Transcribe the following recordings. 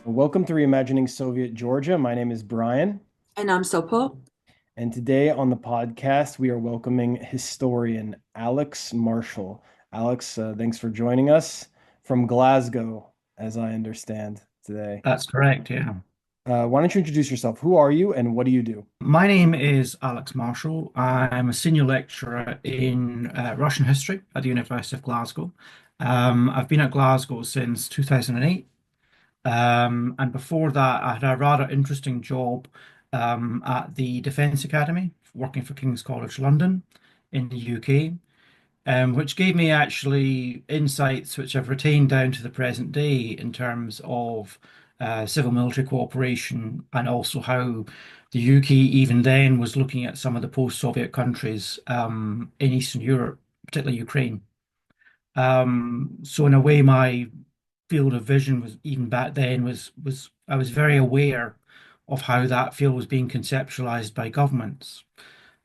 Welcome to Reimagining Soviet Georgia. My name is Brian, And I'm Sopo. and today on the podcast, we are welcoming historian Alex Marshall. Alex, thanks for joining us from Glasgow, as I understand today. That's correct, yeah. Why don't you introduce yourself? Who are you and what do you do? My name is Alex Marshall. I'm a senior lecturer in Russian history at the University of Glasgow. I've been at Glasgow since 2008. And before that, I had a rather interesting job at the Defence Academy, working for King's College London in the UK, which gave me actually insights which I've retained down to the present day in terms of civil military cooperation and also how the UK even then was looking at some of the post-Soviet countries in Eastern Europe, particularly Ukraine. So in a way, my field of vision was even back then was I was very aware of how that field was being conceptualized by governments.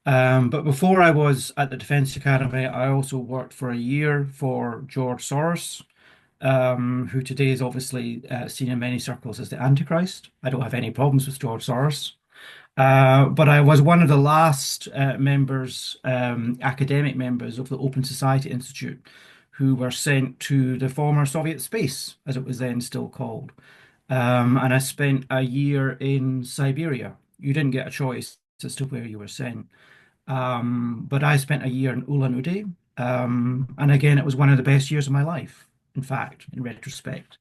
But before I was at the Defence Academy, I also worked for a year for George Soros, who today is obviously seen in many circles as the Antichrist. I don't have any problems with George Soros. But I was one of the last members, academic members of the Open Society Institute, who were sent to the former Soviet space, as it was then still called. And I spent a year in Siberia. You didn't get a choice as to where you were sent. But I spent a year in Ulan-Ude. And again, it was one of the best years of my life, in fact, in retrospect.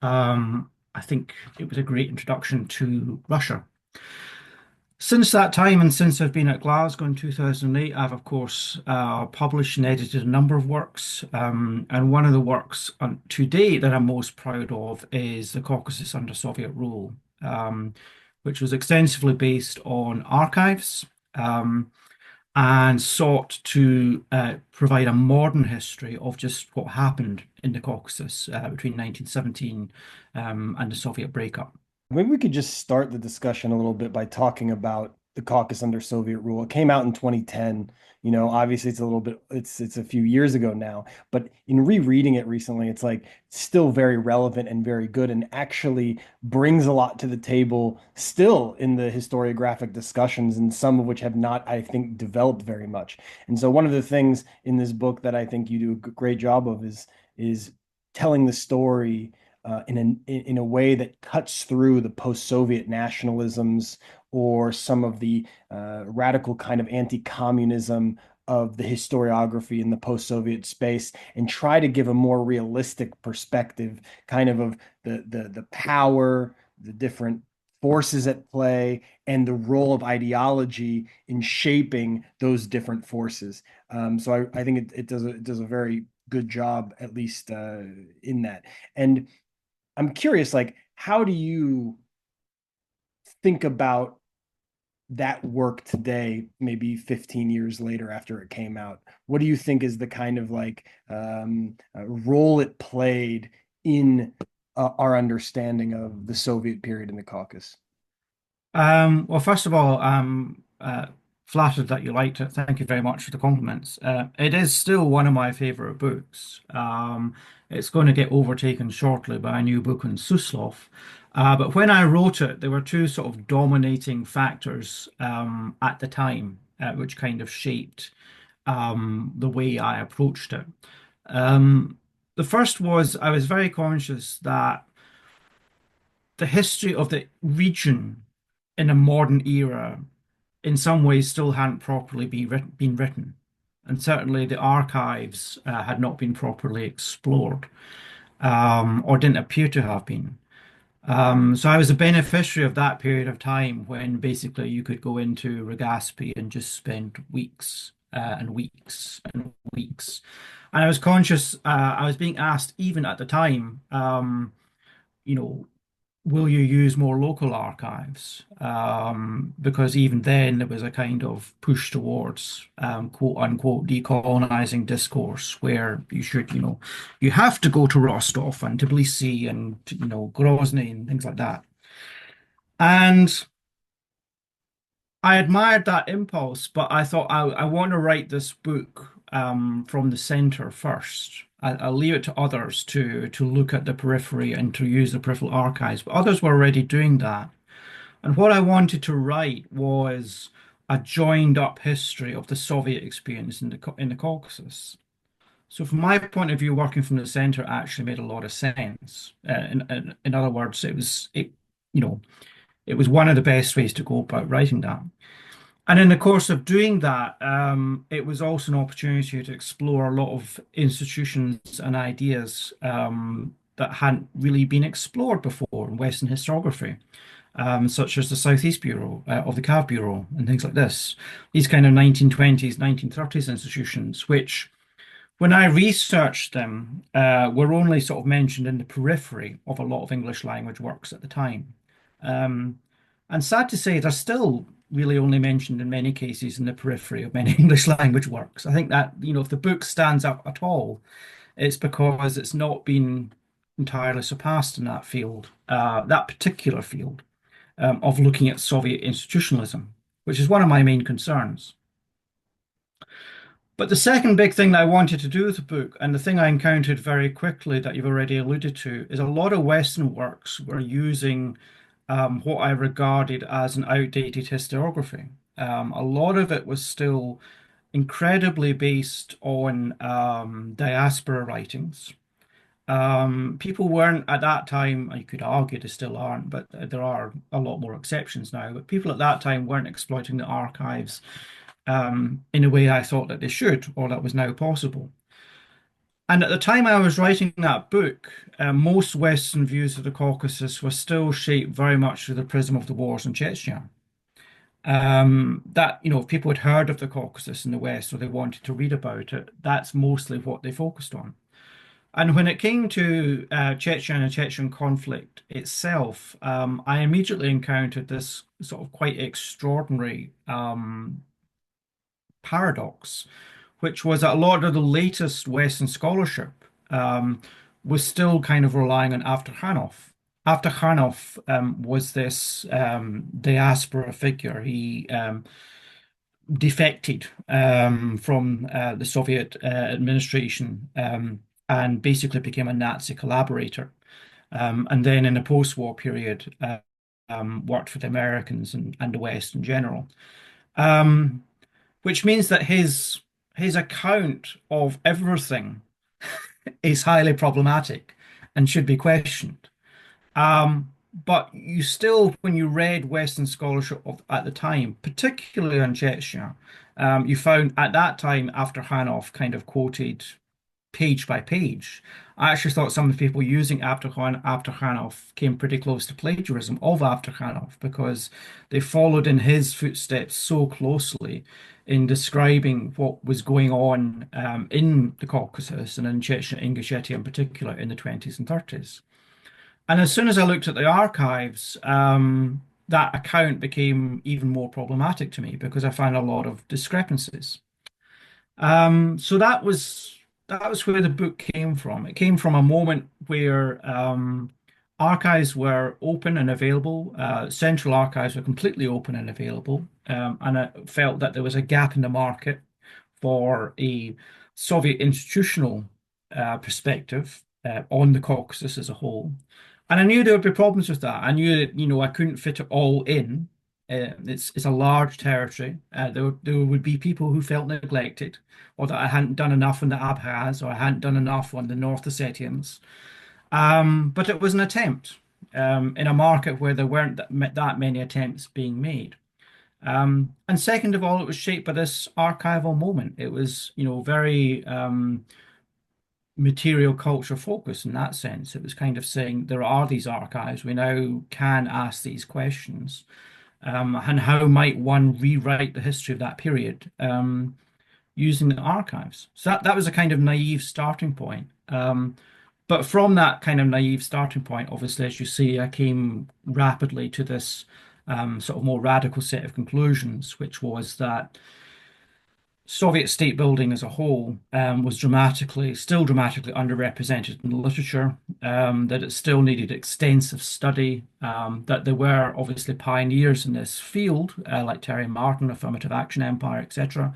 I think it was a great introduction to Russia. Since that time, and since I've been at Glasgow in 2008, I've, of course, published and edited a number of works. And one of the works to date that I'm most proud of is The Caucasus Under Soviet Rule, which was extensively based on archives. And sought to provide a modern history of just what happened in the Caucasus between 1917 and the Soviet breakup. Maybe we could just start the discussion a little bit by talking about the Caucasus under Soviet rule. It came out in 2010. Obviously it's a little bit it's a few years ago now, but in rereading it recently, it's like still very relevant and very good and actually brings a lot to the table still in the historiographic discussions, and some of which have not, I think, developed very much. And so one of the things in this book that I think you do a great job of is telling the story in a way that cuts through the post-Soviet nationalisms or some of the radical kind of anti-communism of the historiography in the post-Soviet space, and try to give a more realistic perspective, kind of the power, the different forces at play, and the role of ideology in shaping those different forces. So I think it does a very good job, at least in that. And I'm curious, like, how do you think about that work today, maybe 15 years later after it came out? What do you think is the kind of like role it played in our understanding of the Soviet period in the Caucasus? Well, first of all, I'm flattered that you liked it. Thank you very much for the compliments. It is still one of my favorite books. It's going to get overtaken shortly by a new book on Suslov. But when I wrote it, there were two sort of dominating factors at the time, which kind of shaped the way I approached it. The first was I was very conscious that the history of the region in a modern era in some ways still hadn't properly been written. And certainly the archives had not been properly explored, or didn't appear to have been. So I was a beneficiary of that period of time when basically you could go into Regaspi and just spend weeks and weeks and weeks. And I was conscious, I was being asked even at the time, you know, will you use more local archives? Because even then there was a kind of push towards quote unquote decolonizing discourse where you should, you have to go to Rostov and Tbilisi and, Grozny and things like that. And I admired that impulse, but I thought I want to write this book from the center first. I'll leave it to others to look at the periphery and to use the peripheral archives. But others were already doing that. And what I wanted to write was a joined up history of the Soviet experience in the Caucasus. So from my point of view, working from the center actually made a lot of sense. In other words, you know it was one of the best ways to go about writing that. And in the course of doing that, it was also an opportunity to explore a lot of institutions and ideas that hadn't really been explored before in Western historiography, such as the Southeast Bureau of the Cav Bureau and things like this. These kind of 1920s, 1930s institutions, which when I researched them, were only sort of mentioned in the periphery of a lot of English language works at the time. Um, and sad to say, they're still really only mentioned in many cases in the periphery of many English language works. I think that, if the book stands up at all, it's because it's not been entirely surpassed in that field, that particular field, of looking at Soviet institutionalism, which is one of my main concerns. But the second big thing that I wanted to do with the book, and the thing I encountered very quickly that you've already alluded to, is a lot of Western works were using what I regarded as an outdated historiography. A lot of it was still incredibly based on diaspora writings. People weren't at that time, you could argue they still aren't, but there are a lot more exceptions now. But people at that time weren't exploiting the archives in a way I thought that they should, or that was now possible. And at the time I was writing that book, most Western views of the Caucasus were still shaped very much through the prism of the wars in Chechnya. If people had heard of the Caucasus in the West or they wanted to read about it, that's mostly what they focused on. And when it came to Chechnya and the Chechen conflict itself, I immediately encountered this sort of quite extraordinary paradox, which was that a lot of the latest Western scholarship was still kind of relying on Afterkhanov. Afterkhanov was this diaspora figure. He defected from the Soviet administration and basically became a Nazi collaborator. And then in the post-war period, worked for the Americans and the West in general. Um, which means that his account of everything is highly problematic and should be questioned. But you still, when you read Western scholarship at the time, particularly on Chechnya, you found at that time, after Hanov kind of quoted page by page. I actually thought some of the people using Afterkhanov came pretty close to plagiarism of Afterkhanov because they followed in his footsteps so closely in describing what was going on in the Caucasus and in Chechnya, Ingushetia in particular in the 20s and 30s. And as soon as I looked at the archives, that account became even more problematic to me because I found a lot of discrepancies. So that was where the book came from. It came from a moment where archives were open and available. Central archives were completely open and available, and I felt that there was a gap in the market for a Soviet institutional perspective on the Caucasus as a whole. And I knew there would be problems with that. I knew that, I couldn't fit it all in. It's a large territory. There would be people who felt neglected, or that I hadn't done enough on the Abkhaz, or I hadn't done enough on the North Ossetians. But it was an attempt in a market where there weren't that many attempts being made. And second of all, it was shaped by this archival moment. It was, very material culture focused in that sense. It was kind of saying there are these archives. We now can ask these questions. And how might one rewrite the history of that period using the archives? So that was a kind of naive starting point. But from that kind of naive starting point, obviously, as you see, I came rapidly to this sort of more radical set of conclusions, which was that Soviet state building as a whole was still dramatically underrepresented in the literature, that it still needed extensive study, that there were obviously pioneers in this field, like Terry Martin, Affirmative Action Empire, etc.,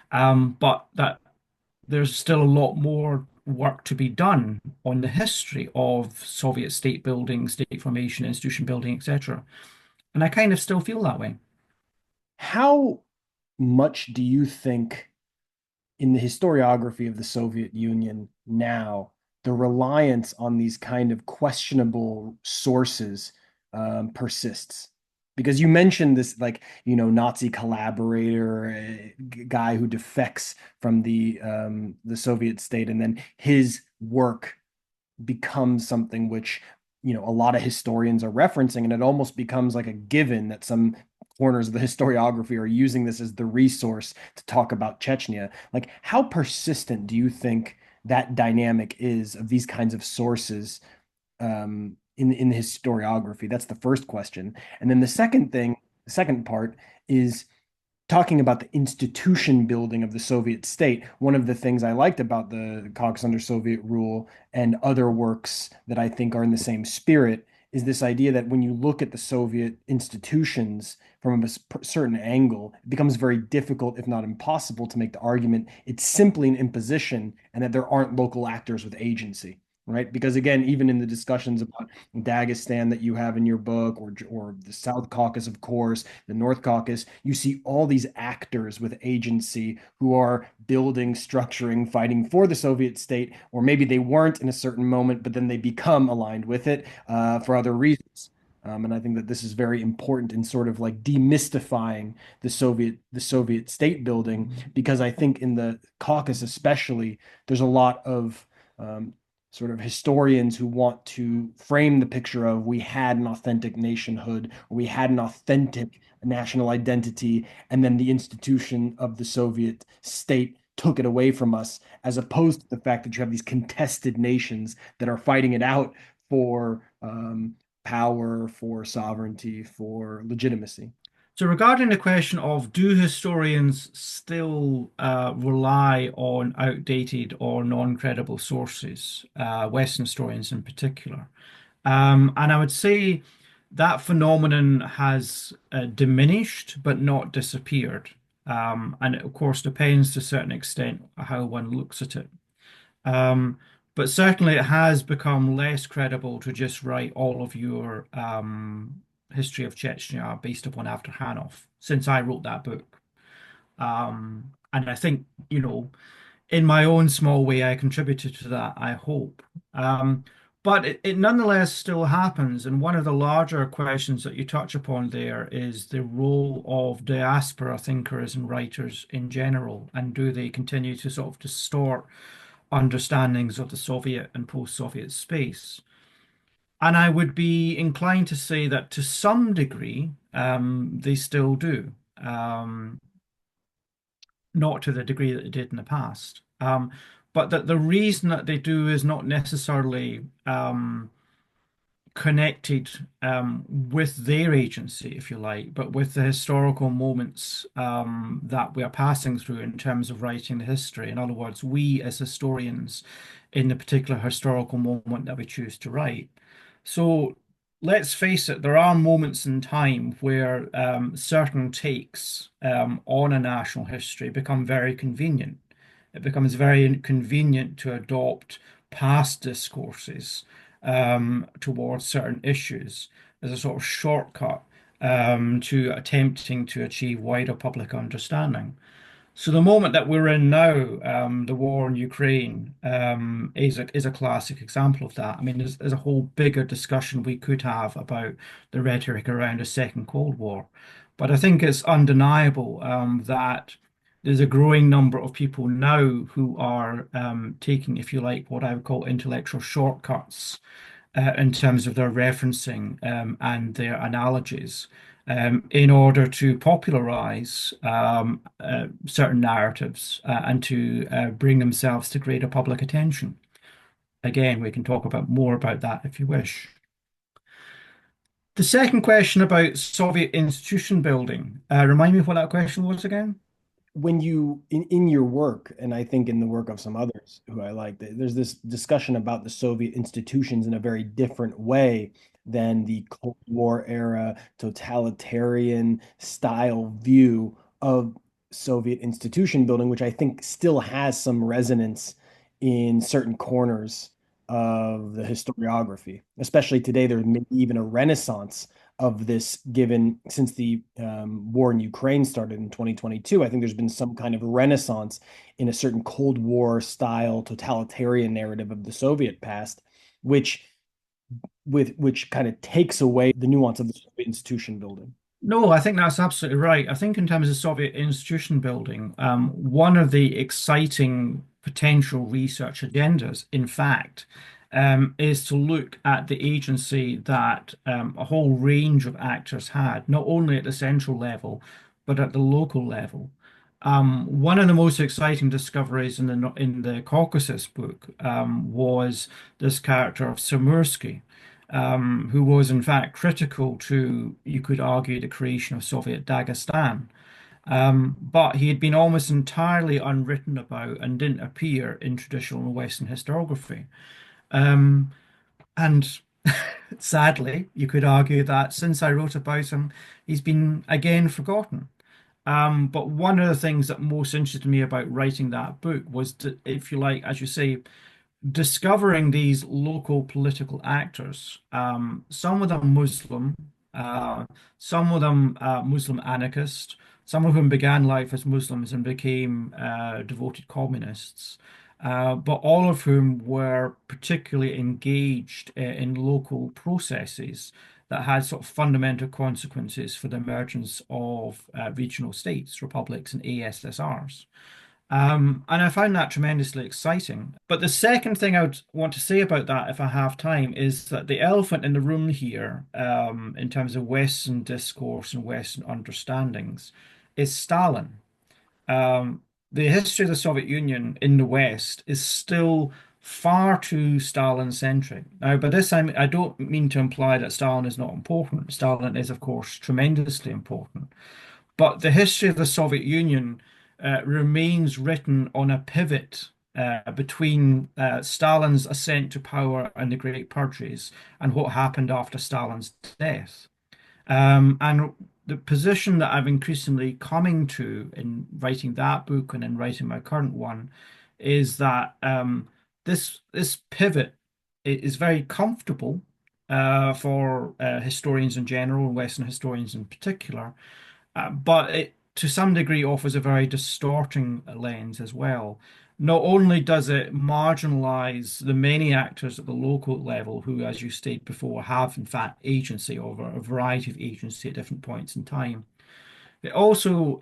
but that there's still a lot more work to be done on the history of Soviet state building, state formation, institution building, etc. And I kind of still feel that way. How much do you think in the historiography of the Soviet Union now, the reliance on these kind of questionable sources persists? Because you mentioned this, like, Nazi collaborator, guy who defects from the Soviet state, and then his work becomes something which, a lot of historians are referencing, and it almost becomes like a given that some corners of the historiography are using this as the resource to talk about Chechnya. Like, how persistent do you think that dynamic is of these kinds of sources in the historiography? That's the first question. And then the second part is talking about the institution building of the Soviet state. One of the things I liked about the Caucasus Under Soviet Rule and other works that I think are in the same spirit is this idea that when you look at the Soviet institutions from a certain angle, it becomes very difficult, if not impossible, to make the argument it's simply an imposition and that there aren't local actors with agency. Right. Because again, even in the discussions about Dagestan that you have in your book, or the South Caucasus, of course, the North Caucasus, you see all these actors with agency who are building, structuring, fighting for the Soviet state, or maybe they weren't in a certain moment, but then they become aligned with it for other reasons. And I think that this is very important in sort of like demystifying the Soviet state building, because I think in the Caucasus especially, there's a lot of sort of historians who want to frame the picture of we had an authentic nationhood, or we had an authentic national identity, and then the institution of the Soviet state took it away from us, as opposed to the fact that you have these contested nations that are fighting it out for power, for sovereignty, for legitimacy. So, regarding the question of do historians still rely on outdated or non-credible sources, Western historians in particular, and I would say that phenomenon has diminished but not disappeared. And it, of course, depends to a certain extent how one looks at it. Um, but certainly it has become less credible to just write all of your history of Chechnya based upon Afterhanov since I wrote that book. And I think, in my own small way, I contributed to that, I hope. But it nonetheless still happens. And one of the larger questions that you touch upon there is the role of diaspora thinkers and writers in general. And do they continue to sort of distort understandings of the Soviet and post-Soviet space? And I would be inclined to say that to some degree, they still do. Not to the degree that they did in the past. But that the reason that they do is not necessarily connected with their agency, if you like, but with the historical moments that we are passing through in terms of writing the history. In other words, we as historians in the particular historical moment that we choose to write. So let's face it, there are moments in time where certain takes on a national history become very convenient. It becomes very convenient to adopt past discourses towards certain issues as a sort of shortcut to attempting to achieve wider public understanding. So the moment that we're in now, the war in Ukraine, is a classic example of that. I mean, there's a whole bigger discussion we could have about the rhetoric around a second Cold War, but I think it's undeniable that there's a growing number of people now who are taking, if you like, what I would call intellectual shortcuts in terms of their referencing and their analogies in order to popularize certain narratives and to bring themselves to greater public attention. Again, we can talk about more about that if you wish. The second question about Soviet institution building, remind me of what that question was again? When you in your work, and I think in the work of some others who I like, there's this discussion about the Soviet institutions in a very different way than the Cold War era totalitarian style view of Soviet institution building, which I think still has some resonance in certain corners of the historiography. Especially today, there's maybe even a renaissance of this, given since the war in Ukraine started in 2022. I think there's been some kind of renaissance in a certain Cold War style totalitarian narrative of the Soviet past, which which kind of takes away the nuance of the Soviet institution building. No, I think that's absolutely right. I think in terms of Soviet institution building, one of the exciting potential research agendas, in fact, is to look at the agency that a whole range of actors had, not only at the central level, but at the local level. One of the most exciting discoveries in the Caucasus book was this character of Samursky, who was in fact critical to, you could argue, the creation of Soviet Dagestan. But he had been almost entirely unwritten about and didn't appear in traditional Western historiography. Um, and sadly, you could argue that since I wrote about him, he's been again forgotten. But one of the things that most interested me about writing that book was, to, if you like, as you say, discovering these local political actors, some of them Muslim, uh, some of them Muslim anarchist, some of whom began life as Muslims and became devoted communists, but all of whom were particularly engaged in local processes that had sort of fundamental consequences for the emergence of regional states, republics, and ASSRs. And I found that tremendously exciting. But the second thing I would want to say about that, if I have time, is that the elephant in the room here, in terms of Western discourse and Western understandings, is Stalin. The history of the Soviet Union in the West is still far too Stalin-centric. Now, by this I don't mean to imply that Stalin is not important. Stalin is, of course, tremendously important. But the history of the Soviet Union remains written on a pivot between Stalin's ascent to power and the Great Purges and what happened after Stalin's death. And the position that I'm increasingly coming to in writing that book and in writing my current one is that this pivot is very comfortable for historians in general and Western historians in particular, but it to some degree offers a very distorting lens as well. Not only does it marginalize the many actors at the local level who, as you stated before, have in fact agency over a variety of agency at different points in time, it also,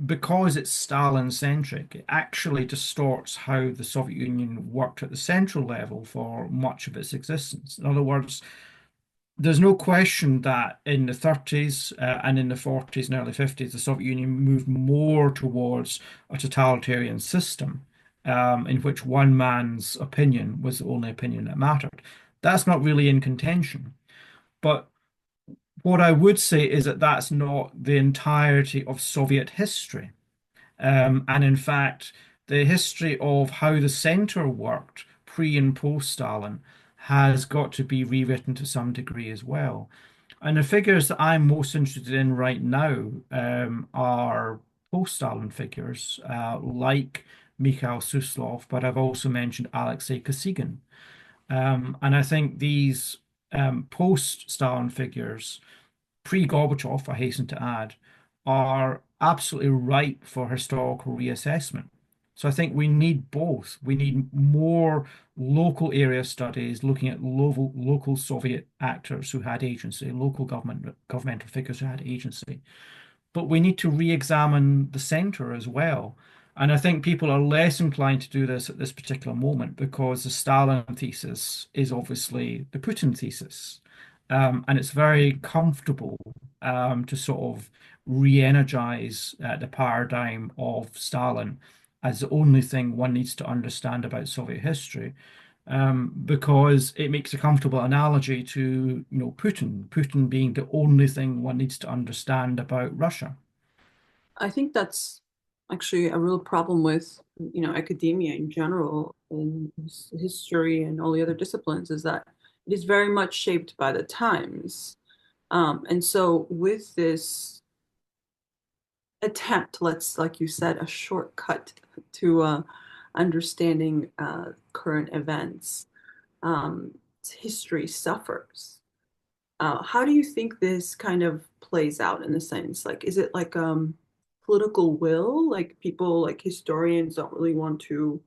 because it's Stalin-centric, it actually distorts how the Soviet Union worked at the central level for much of its existence. In other words, there's no question that in the 30s and in the 40s and early 50s, the Soviet Union moved more towards a totalitarian system in which one man's opinion was the only opinion that mattered. That's not really in contention. But what I would say is that that's not the entirety of Soviet history. And in fact, the history of how the center worked pre and post Stalin has got to be rewritten to some degree as well. And the figures that I'm most interested in right now are post-Stalin figures like Mikhail Suslov, but I've also mentioned Alexei Kosygin. And I think these post-Stalin figures pre-Gorbachev, I hasten to add, are absolutely ripe for historical reassessment. So I think we need both. We need more local area studies looking at local Soviet actors who had agency, local governmental figures who had agency. But we need to re-examine the center as well. And I think people are less inclined to do this at this particular moment because the Stalin thesis is obviously the Putin thesis. And it's very comfortable to sort of re-energize the paradigm of Stalin as the only thing one needs to understand about Soviet history, because it makes a comfortable analogy to, Putin being the only thing one needs to understand about Russia. I think that's actually a real problem with, academia in general and history and all the other disciplines is that it is very much shaped by the times. And so with this attempt, let's, like you said, a shortcut to understanding current events, history suffers. How do you think this kind of plays out in a sense? Like, is it like political will? Like people, like historians don't really want to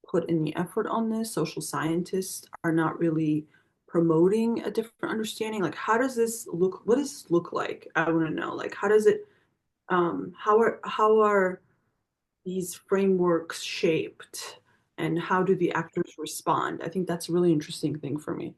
put any effort on this. Social scientists are not really promoting a different understanding. Like, how does this look? What does this look like? I want to know. Like, how does it? How are these frameworks shaped, and how do the actors respond? I think that's a really interesting thing for me.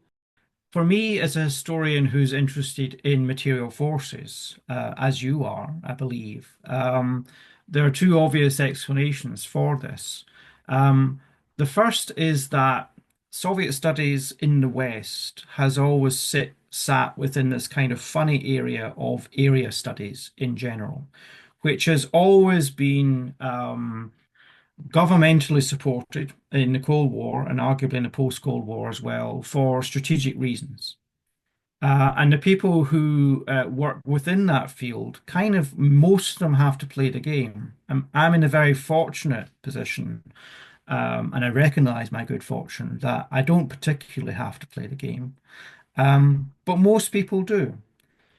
For me, as a historian who's interested in material forces, as you are, I believe, there are two obvious explanations for this. Um, the first is that Soviet studies in the West has always sat within this kind of funny area of area studies in general, which has always been governmentally supported in the Cold War and arguably in the post-Cold War as well for strategic reasons. And the people who work within that field, kind of most of them have to play the game. I'm in a very fortunate position, and I recognize my good fortune that I don't particularly have to play the game. But most people do.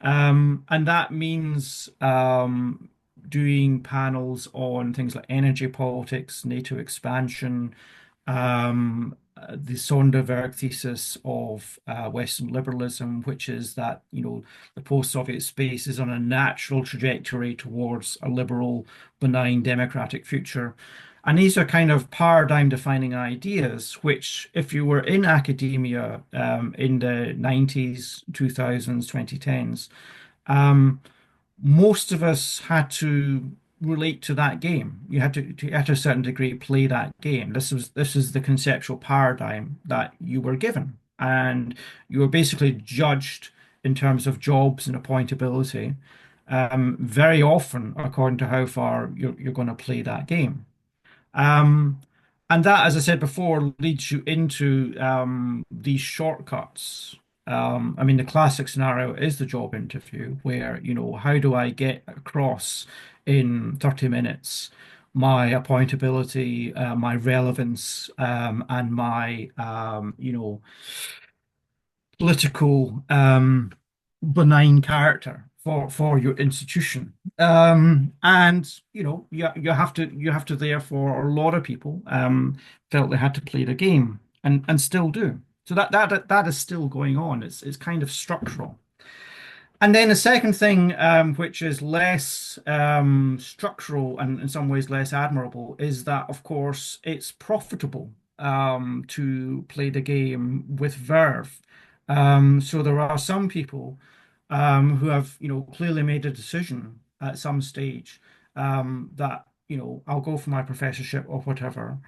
And that means doing panels on things like energy politics, NATO expansion, the Sonderwerk thesis of Western liberalism, which is that, the post-Soviet space is on a natural trajectory towards a liberal, benign, democratic future. And these are kind of paradigm-defining ideas, which, if you were in academia in the 90s, 2000s, 2010s, um, most of us had to relate to that game. You had to, at a certain degree, play that game. This is the conceptual paradigm that you were given, and you were basically judged in terms of jobs and appointability, very often according to how far you're going to play that game. Um, and that, as I said before, leads you into these shortcuts. I mean, the classic scenario is the job interview, where, how do I get across in 30 minutes my appointability, my relevance, and my, political benign character for your institution. And you have to therefore, a lot of people felt they had to play the game and still do. So that is still going on. It's kind of structural. And then the second thing, which is less structural and in some ways less admirable, is that, of course, it's profitable to play the game with verve. So there are some people who have, clearly made a decision at some stage that, I'll go for my professorship or whatever,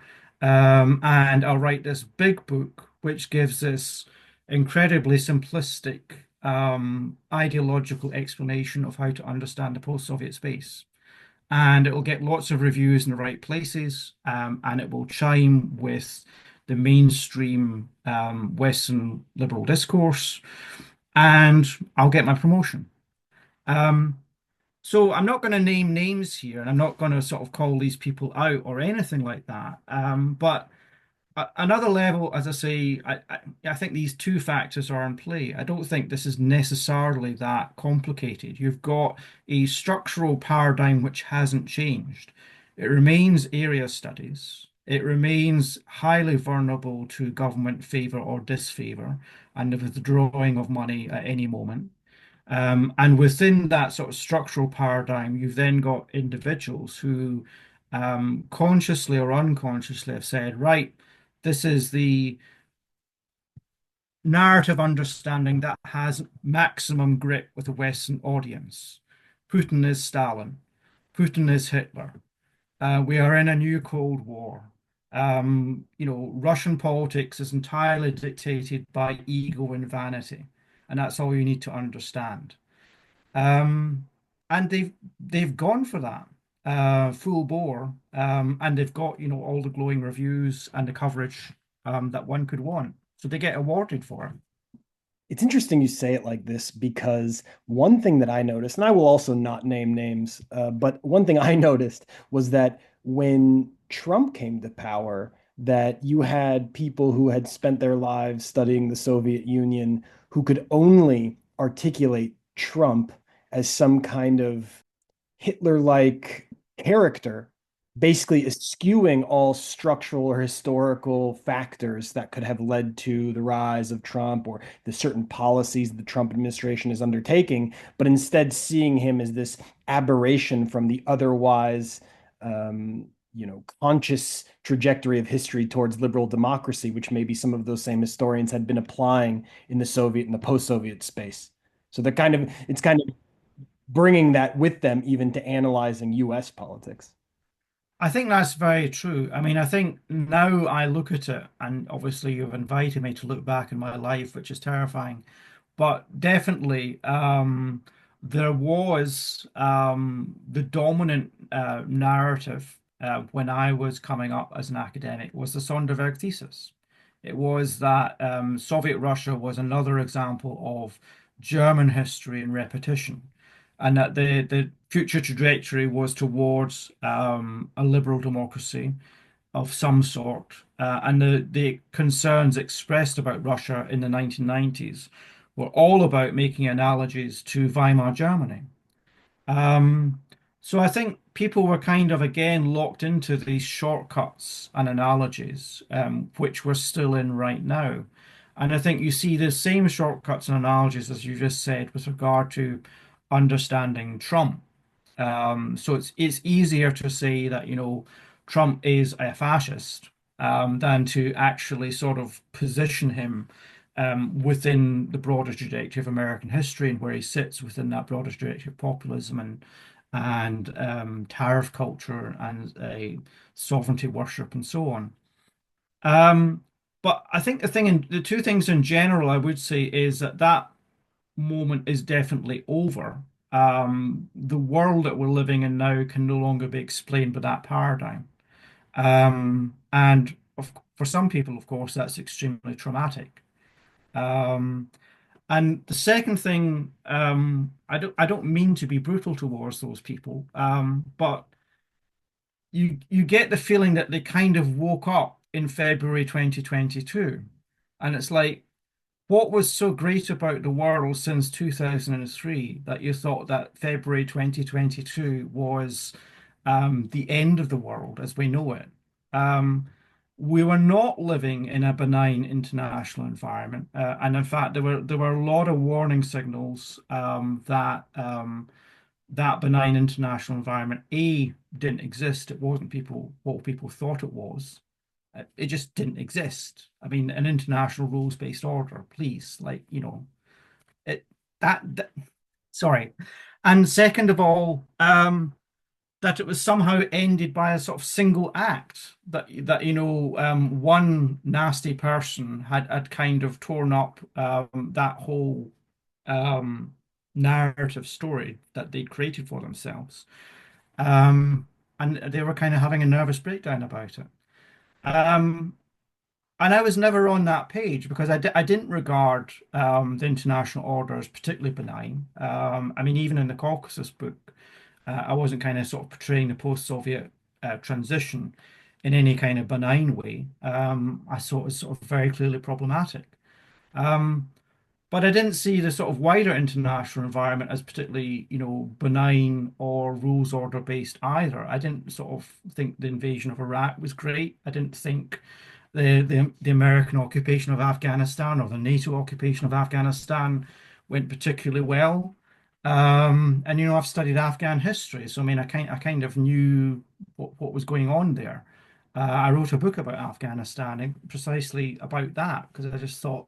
and I'll write this big book which gives this incredibly simplistic ideological explanation of how to understand the post-Soviet space. And it will get lots of reviews in the right places, and it will chime with the mainstream Western liberal discourse, and I'll get my promotion. Um, so I'm not going to name names here, and I'm not going to sort of call these people out or anything like that. But another level, as I say, I think these two factors are in play. I don't think this is necessarily that complicated. You've got a structural paradigm which hasn't changed. It remains area studies. It remains highly vulnerable to government favor or disfavor and the withdrawing of money at any moment. And within that sort of structural paradigm, you've then got individuals who consciously or unconsciously have said, right, this is the narrative understanding that has maximum grip with a Western audience. Putin is Stalin. Putin is Hitler. We are in a new Cold War. Russian politics is entirely dictated by ego and vanity, and that's all you need to understand. Um, and they've gone for that full bore, and they've got all the glowing reviews and the coverage that one could want. So they get awarded for it. It's interesting you say it like this because one thing that I noticed, and I will also not name names, but one thing I noticed was that when Trump came to power that you had people who had spent their lives studying the Soviet Union who could only articulate Trump as some kind of Hitler-like character, basically eschewing all structural or historical factors that could have led to the rise of Trump or the certain policies the Trump administration is undertaking, but instead seeing him as this aberration from the otherwise, conscious trajectory of history towards liberal democracy, which maybe some of those same historians had been applying in the Soviet and the post-Soviet space. So it's kind of bringing that with them even to analyzing US politics. I think that's very true. I mean, I think now I look at it, and obviously you've invited me to look back in my life, which is terrifying. But definitely, there was the dominant narrative when I was coming up as an academic was the Sonderweg thesis. It was that Soviet Russia was another example of German history in repetition, and that the future trajectory was towards a liberal democracy of some sort. And the concerns expressed about Russia in the 1990s were all about making analogies to Weimar Germany. Um, so I think people were kind of again locked into these shortcuts and analogies, which we're still in right now. And I think you see the same shortcuts and analogies as you just said with regard to understanding Trump. So it's easier to say that, Trump is a fascist than to actually sort of position him within the broader trajectory of American history and where he sits within that broader trajectory of populism and tariff culture and sovereignty worship and so on. Um, but I think the two things in general I would say is that that moment is definitely over. The world that we're living in now can no longer be explained by that paradigm. And for some people, of course, that's extremely traumatic. Um, and the second thing, I don't mean to be brutal towards those people, but you get the feeling that they kind of woke up in February 2022, and it's like, what was so great about the world since 2003 that you thought that February 2022 was the end of the world as we know it? Um, we were not living in a benign international environment, and in fact, there were a lot of warning signals that benign international environment didn't exist. It wasn't what people thought it was. It just didn't exist. I mean, an international rules-based order, please, like, it that sorry. And second of all, that it was somehow ended by a sort of single act that one nasty person had kind of torn up that whole um narrative story that they created for themselves. Um, and they were kind of having a nervous breakdown about it. Um, and I was never on that page because I didn't regard the international order as particularly benign. I mean, even in the Caucasus book, I wasn't kind of sort of portraying the post-Soviet transition in any kind of benign way. I saw it as sort of very clearly problematic. Um, but I didn't see the sort of wider international environment as particularly, benign or rules order based either. I didn't sort of think the invasion of Iraq was great. I didn't think the American occupation of Afghanistan or the NATO occupation of Afghanistan went particularly well. And I've studied Afghan history, so I mean, I kind of knew what was going on there. I wrote a book about Afghanistan and precisely about that because I just thought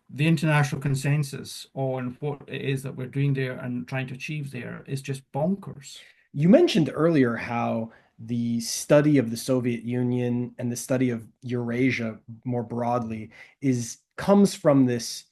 the international consensus on what it is that we're doing there and trying to achieve there is just bonkers. You mentioned earlier how the study of the Soviet Union and the study of Eurasia more broadly is comes from this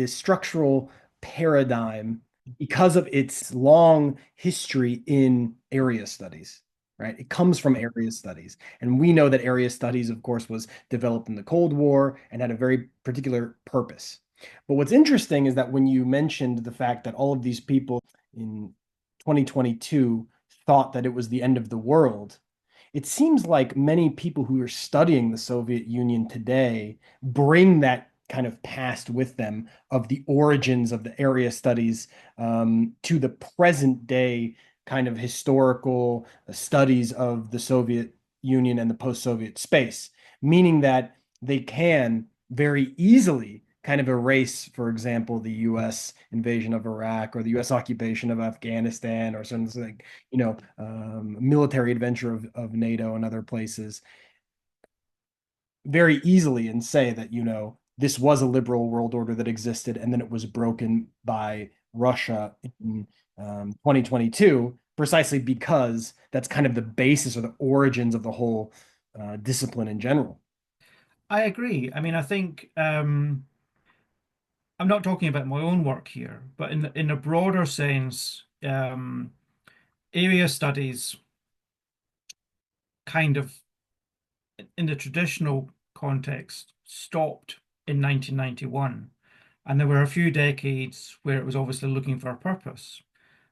structural paradigm because of its long history in area studies, right? It comes from area studies. And we know that area studies, of course, was developed in the Cold War and had a very particular purpose. But what's interesting is that when you mentioned the fact that all of these people in 2022 thought that it was the end of the world, it seems like many people who are studying the Soviet Union today bring that kind of past with them of the origins of the area studies to the present day kind of historical studies of the Soviet Union and the post-Soviet space, meaning that they can very easily kind of erase, for example, the U.S. invasion of Iraq or the U.S. occupation of Afghanistan or something like, military adventure of NATO and other places very easily and say that, this was a liberal world order that existed and then it was broken by Russia in 2022, precisely because that's kind of the basis or the origins of the whole discipline in general. I agree. I mean, I think I'm not talking about my own work here, but in a broader sense, area studies kind of in the traditional context stopped in 1991. And there were a few decades where it was obviously looking for a purpose.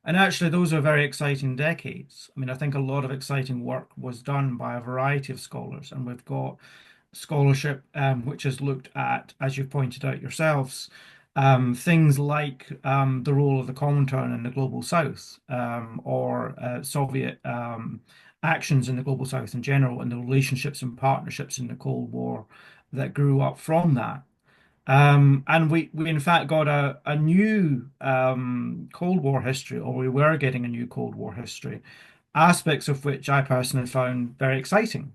And actually, those are very exciting decades. I mean, I think a lot of exciting work was done by a variety of scholars, and we've got scholarship which has looked at, as you pointed out yourselves, things like the role of the Comintern in the Global South, or Soviet actions in the Global South in general, and the relationships and partnerships in the Cold War that grew up from that. And we in fact got a new Cold War history, or we were getting a new Cold War history, aspects of which I personally found very exciting.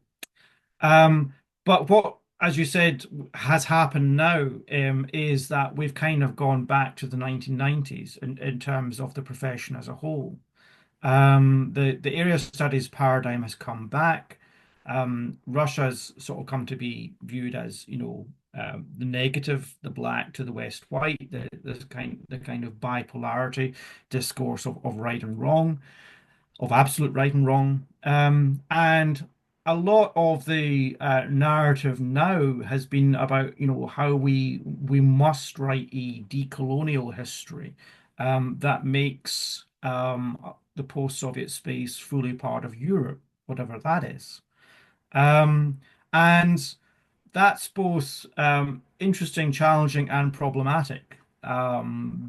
Um, but what, as you said, has happened now is that we've kind of gone back to the 1990s in terms of the profession as a whole. The area studies paradigm has come back. Russia's sort of come to be viewed as, the negative, the black to the West white, the kind of bipolarity discourse of right and wrong, of absolute right and wrong. And a lot of the narrative now has been about, how we must write a decolonial history that makes the post-Soviet space fully part of Europe, whatever that is. And that's both interesting, challenging, and problematic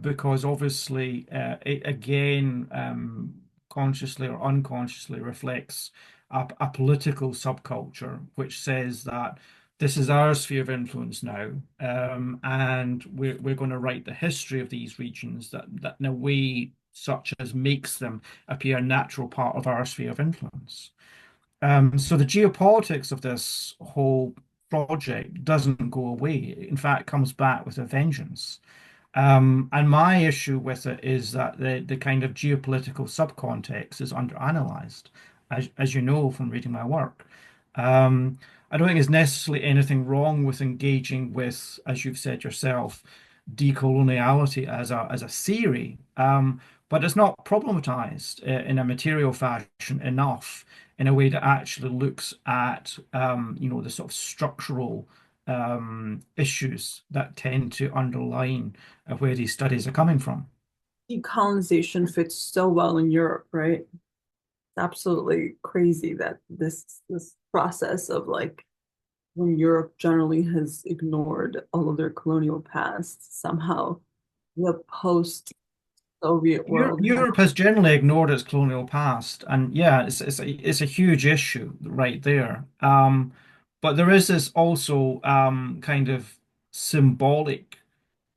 because obviously it again consciously or unconsciously reflects a political subculture which says that this is our sphere of influence now, and we're going to write the history of these regions that in a way such as makes them appear a natural part of our sphere of influence. So the geopolitics of this whole project doesn't go away. In fact, comes back with a vengeance. And my issue with it is that the kind of geopolitical subcontext is underanalyzed, as you know from reading my work. I don't think there's necessarily anything wrong with engaging with, as you've said yourself, decoloniality as a theory, but it's not problematized in a material fashion enough in a way that actually looks at the sort of structural issues that tend to underline where these studies are coming from. Decolonization fits so well in Europe, right? It's absolutely crazy that this process of like when Europe generally has ignored all of their colonial past, somehow the post-Soviet world has. Europe has generally ignored its colonial past, and yeah, it's a huge issue right there. But there is this also kind of symbolic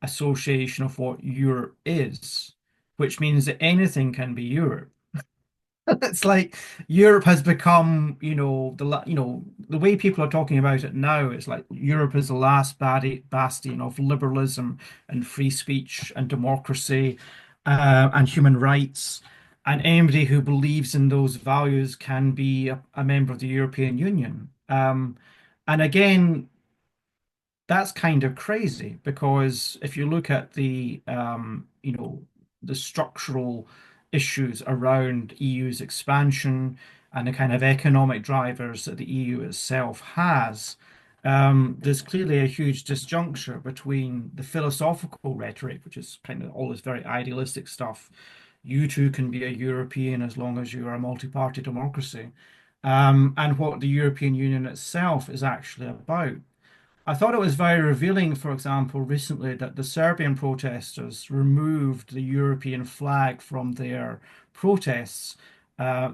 association of what Europe is, which means that anything can be Europe. It's like Europe has become, the way people are talking about it now, it's like Europe is the last bastion of liberalism and free speech and democracy and human rights. And anybody who believes in those values can be a member of the European Union. And again, that's kind of crazy because if you look at the structural issues around EU's expansion and the kind of economic drivers that the EU itself has, there's clearly a huge disjuncture between the philosophical rhetoric, which is kind of all this very idealistic stuff. You too can be a European as long as you are a multi-party democracy. and what the European Union itself is actually about. I thought it was very revealing, for example, recently that the Serbian protesters removed the European flag from their protests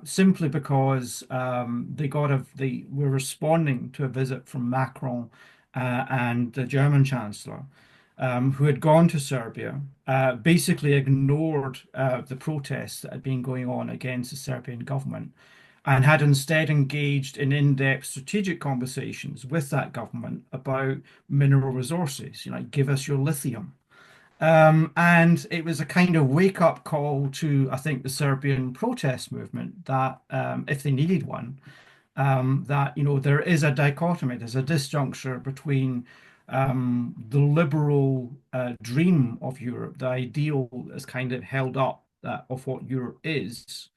simply because they were responding to a visit from Macron and the German Chancellor, who had gone to Serbia, basically ignored the protests that had been going on against the Serbian government and had instead engaged in in-depth strategic conversations with that government about mineral resources, give us your lithium. And it was a kind of wake-up call to, I think, the Serbian protest movement that if they needed one, that there is a dichotomy, there's a disjuncture between the liberal dream of Europe, the ideal that's kind of held up of what Europe is,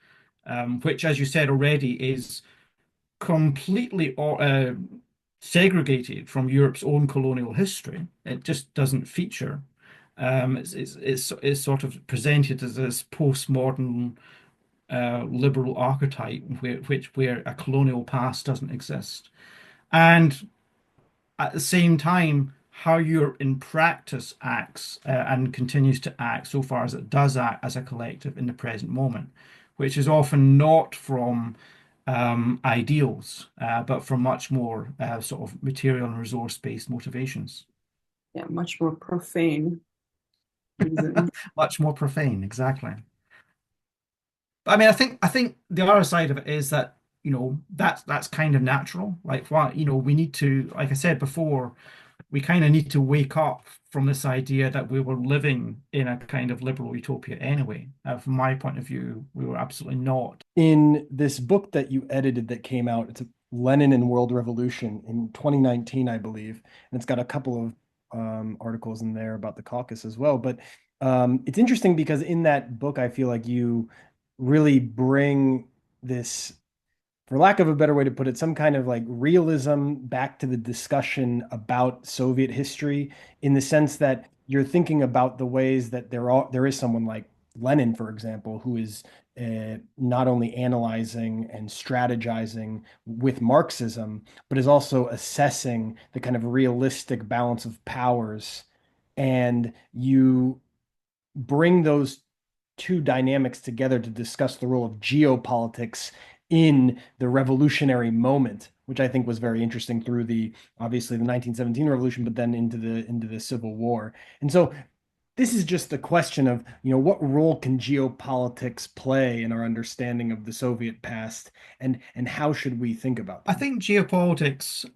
which, as you said already, is completely segregated from Europe's own colonial history. It just doesn't feature. It's sort of presented as this postmodern liberal archetype where a colonial past doesn't exist. And at the same time, how Europe in practice acts and continues to act so far as it does act as a collective in the present moment, which is often not from ideals, but from much more sort of material and resource-based motivations. Yeah, much more profane reasons. Much more profane, exactly. But I mean, I think the other side of it is that, that's kind of natural. Like what, we need to, like I said before, we kind of need to wake up from this idea that we were living in a kind of liberal utopia anyway. From my point of view, we were absolutely not. In this book that you edited that came out, it's a Lenin and World Revolution in 2019, I believe, and it's got a couple of articles in there about the Caucasus as well. But it's interesting because in that book, I feel like you really bring this, for lack of a better way to put it, some kind of like realism back to the discussion about Soviet history, in the sense that you're thinking about the ways that there is someone like Lenin, for example, who is not only analyzing and strategizing with Marxism, but is also assessing the kind of realistic balance of powers. And you bring those two dynamics together to discuss the role of geopolitics in the revolutionary moment, which I think was very interesting through the obviously the 1917 revolution, but then into the Civil War. And so this is just the question of, what role can geopolitics play in our understanding of the Soviet past, and how should we think about I them? think geopolitics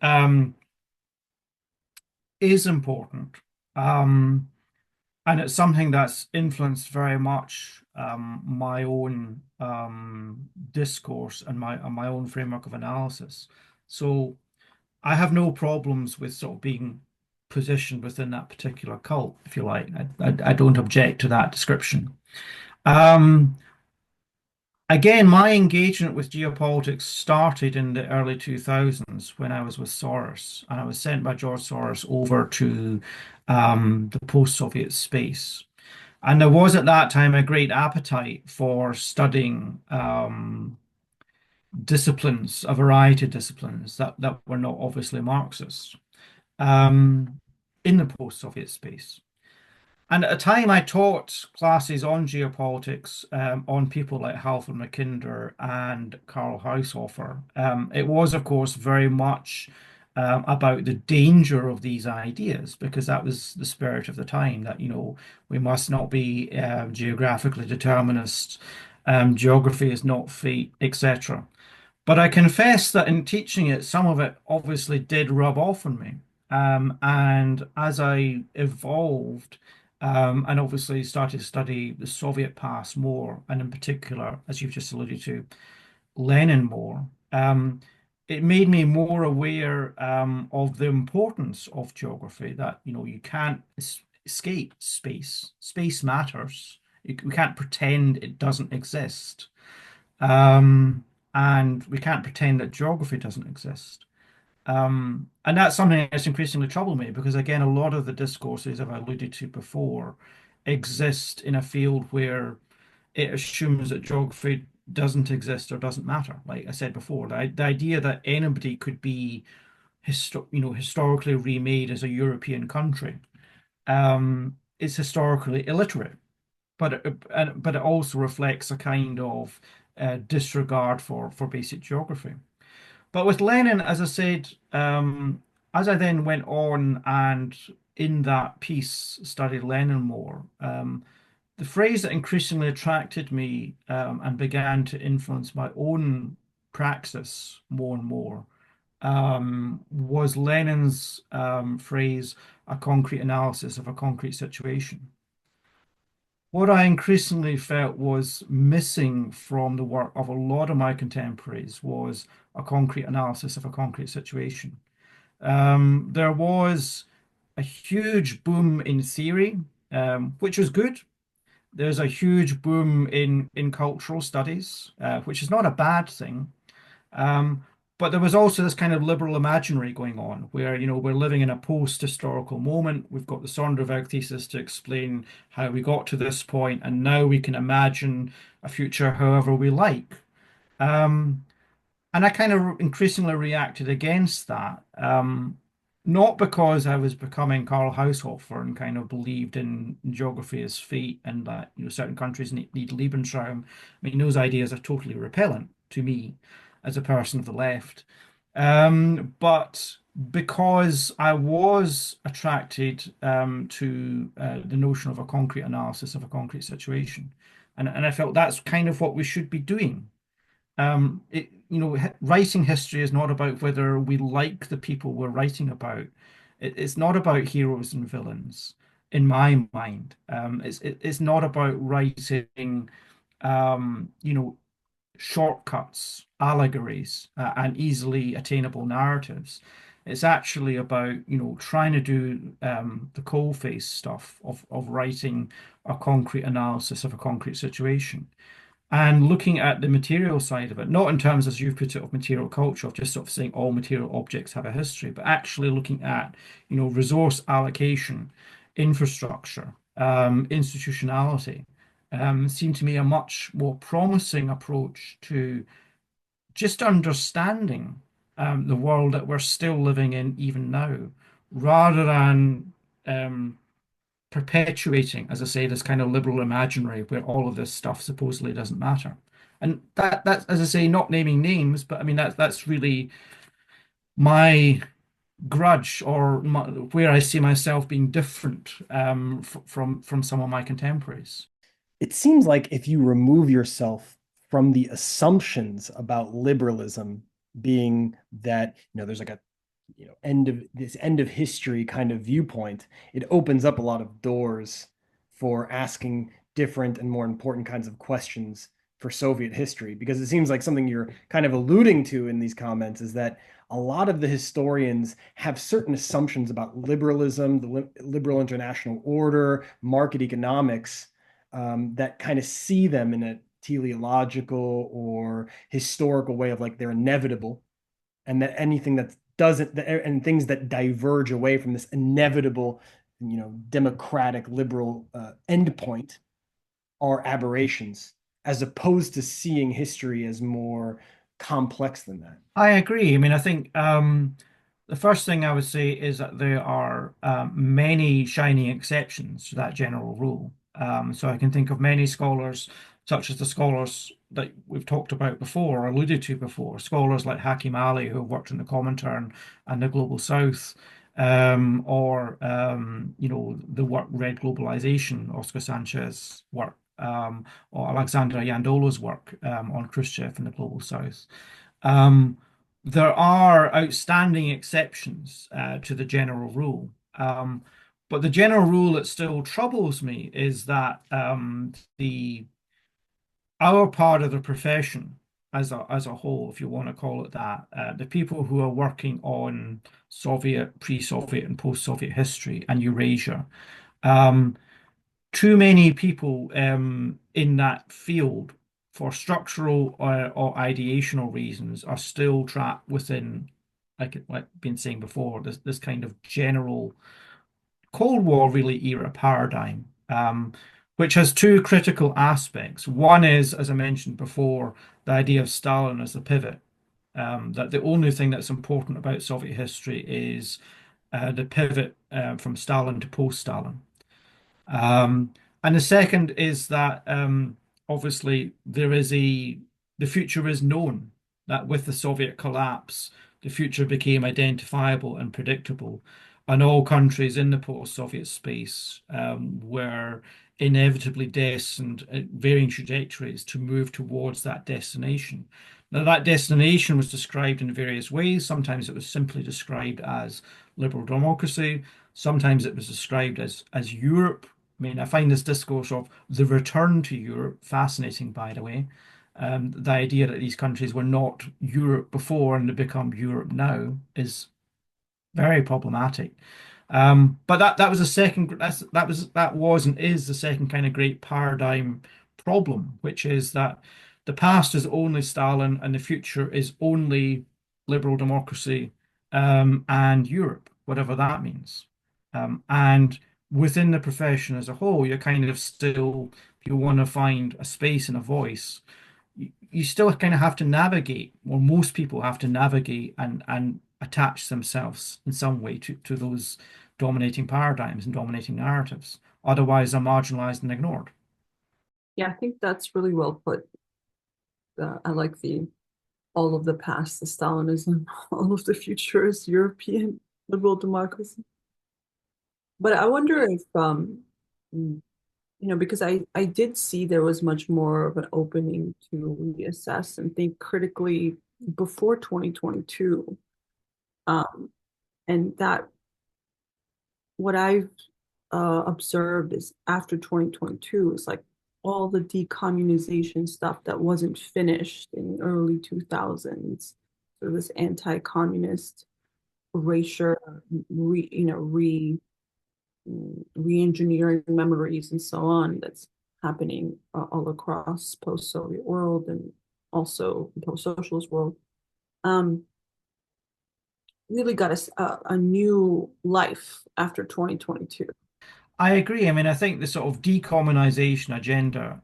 is important. And it's something that's influenced very much my own discourse and my own framework of analysis. So I have no problems with sort of being positioned within that particular cult, if you like. I don't object to that description. Um, Again, my engagement with geopolitics started in the early 2000s when I was with Soros, and I was sent by George Soros over to the post-Soviet space. And there was at that time a great appetite for studying disciplines, a variety of disciplines that were not obviously Marxist um, in the post-Soviet space. And at a time, I taught classes on geopolitics on people like Halford Mackinder and Karl Haushofer. It was, of course, very much about the danger of these ideas, because that was the spirit of the time, that, we must not be geographically determinists, geography is not fate, etc. But I confess that in teaching it, some of it obviously did rub off on me. And as I evolved, and obviously started to study the Soviet past more, and in particular, as you've just alluded to, Lenin more, it made me more aware of the importance of geography, that, you can't escape space. Space matters. We can't pretend it doesn't exist. Um, and we can't pretend that geography doesn't exist. And that's something that's increasingly troubled me, because again, a lot of the discourses I've alluded to before exist in a field where it assumes that geography doesn't exist or doesn't matter. Like I said before, the idea that anybody could be historically remade as a European country is historically illiterate, but it also reflects a kind of disregard for basic geography. But with Lenin, as I said, as I then went on and in that piece studied Lenin more, the phrase that increasingly attracted me and began to influence my own praxis more and more was Lenin's phrase, a concrete analysis of a concrete situation. What I increasingly felt was missing from the work of a lot of my contemporaries was a concrete analysis of a concrete situation. There was a huge boom in theory, which was good. There's a huge boom in cultural studies, which is not a bad thing. Um, but there was also this kind of liberal imaginary going on where, we're living in a post-historical moment. We've got the Sonderweg thesis to explain how we got to this point, and now we can imagine a future however we like. Um, and I kind of increasingly reacted against that. Not because I was becoming Karl Haushofer and kind of believed in geography as fate and that certain countries need Lebensraum. I mean, those ideas are totally repellent to me as a person of the left. But because I was attracted to the notion of a concrete analysis of a concrete situation, and I felt that's kind of what we should be doing. Writing history is not about whether we like the people we're writing about. It's not about heroes and villains, in my mind. It's not about writing, shortcuts, allegories, and easily attainable narratives. It's actually about, trying to do the coalface stuff of writing a concrete analysis of a concrete situation and looking at the material side of it, not in terms, as you've put it, of material culture, of just sort of saying all material objects have a history, but actually looking at, resource allocation, infrastructure, institutionality, seemed to me a much more promising approach to just understanding the world that we're still living in even now, rather than perpetuating, as I say, this kind of liberal imaginary where all of this stuff supposedly doesn't matter. And that's, as I say, not naming names, but I mean that's really my grudge or where I see myself being different from some of my contemporaries. It seems like if you remove yourself from the assumptions about liberalism being that, there's like a end of history kind of viewpoint, it opens up a lot of doors for asking different and more important kinds of questions for Soviet history. Because it seems like something you're kind of alluding to in these comments is that a lot of the historians have certain assumptions about liberalism, the liberal international order, market economics, that kind of see them in a teleological or historical way of like they're inevitable, and that anything that doesn't, and things that diverge away from this inevitable, democratic liberal endpoint are aberrations, as opposed to seeing history as more complex than that. I agree. I mean, I think the first thing I would say is that there are many shining exceptions to that general rule. So I can think of many scholars, such as the scholars that we've talked about before, or alluded to before, scholars like Hakim Ali, who have worked in the Comintern and the Global South, or the work Red Globalization, Oscar Sanchez work, or Alexandra Yandolo's work on Khrushchev in the Global South. Um, there are outstanding exceptions to the general rule. But the general rule that still troubles me is that the our part of the profession as a whole, if you want to call it that, the people who are working on Soviet, pre-Soviet, and post-Soviet history and Eurasia, um, too many people in that field, for structural or ideational reasons, are still trapped within, like been saying before, this kind of general Cold War really era paradigm. which has two critical aspects. One is, as I mentioned before, the idea of Stalin as the pivot, that the only thing that's important about Soviet history is the pivot from Stalin to post-Stalin. Um, and the second is that obviously the future is known, that with the Soviet collapse, the future became identifiable and predictable, and all countries in the post-Soviet space were inevitably destined at varying trajectories to move towards that destination. Now, that destination was described in various ways. Sometimes it was simply described as liberal democracy. Sometimes it was described as Europe. I mean, I find this discourse of the return to Europe fascinating, by the way. The idea that these countries were not Europe before and they become Europe now is very problematic. But that was a second that was and is the second kind of great paradigm problem, which is that the past is only Stalin and the future is only liberal democracy and Europe, whatever that means. And within the profession as a whole, you're kind of still, if you want to find a space and a voice, you still kind of have to navigate, or most people have to navigate and attach themselves in some way to those dominating paradigms and dominating narratives. Otherwise, they're marginalized and ignored. Yeah, I think that's really well put. I like the all of the past, the Stalinism, all of the future is European liberal democracy. But I wonder if because I did see there was much more of an opening to reassess and think critically before 2022. Um, and that what I've observed is after 2022 is like all the decommunization stuff that wasn't finished in the early 2000s. So this anti-communist erasure, re-engineering memories and so on that's happening all across post-Soviet world and also post-socialist world. Um, really got a new life after 2022. I agree. I mean, I think the sort of decommunization agenda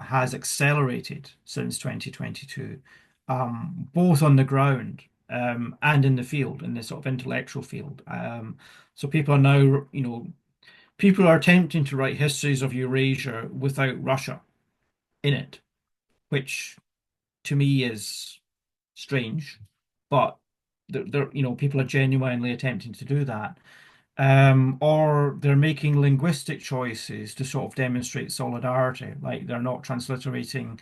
has accelerated since 2022, both on the ground and in the field, in the sort of intellectual field. So people are now, people are attempting to write histories of Eurasia without Russia in it, which to me is strange, but people are genuinely attempting to do that. Or they're making linguistic choices to sort of demonstrate solidarity, like they're not transliterating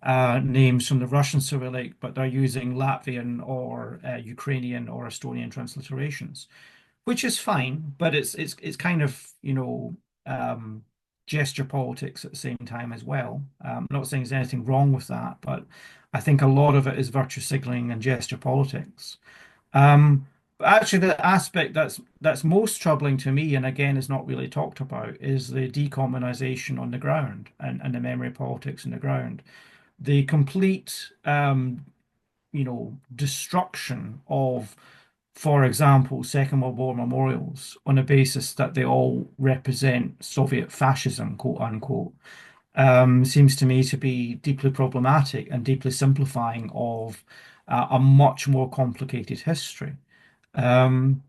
names from the Russian Cyrillic, but they're using Latvian or Ukrainian or Estonian transliterations, which is fine, but it's kind of gesture politics at the same time as well. I'm not saying there's anything wrong with that, but I think a lot of it is virtue signaling and gesture politics. Um, but actually, the aspect that's most troubling to me, and again is not really talked about, is the decommunization on the ground and the memory politics on the ground. The complete destruction of, for example, Second World War memorials on the basis that they all represent Soviet fascism, quote unquote, seems to me to be deeply problematic and deeply simplifying of a much more complicated history. Um,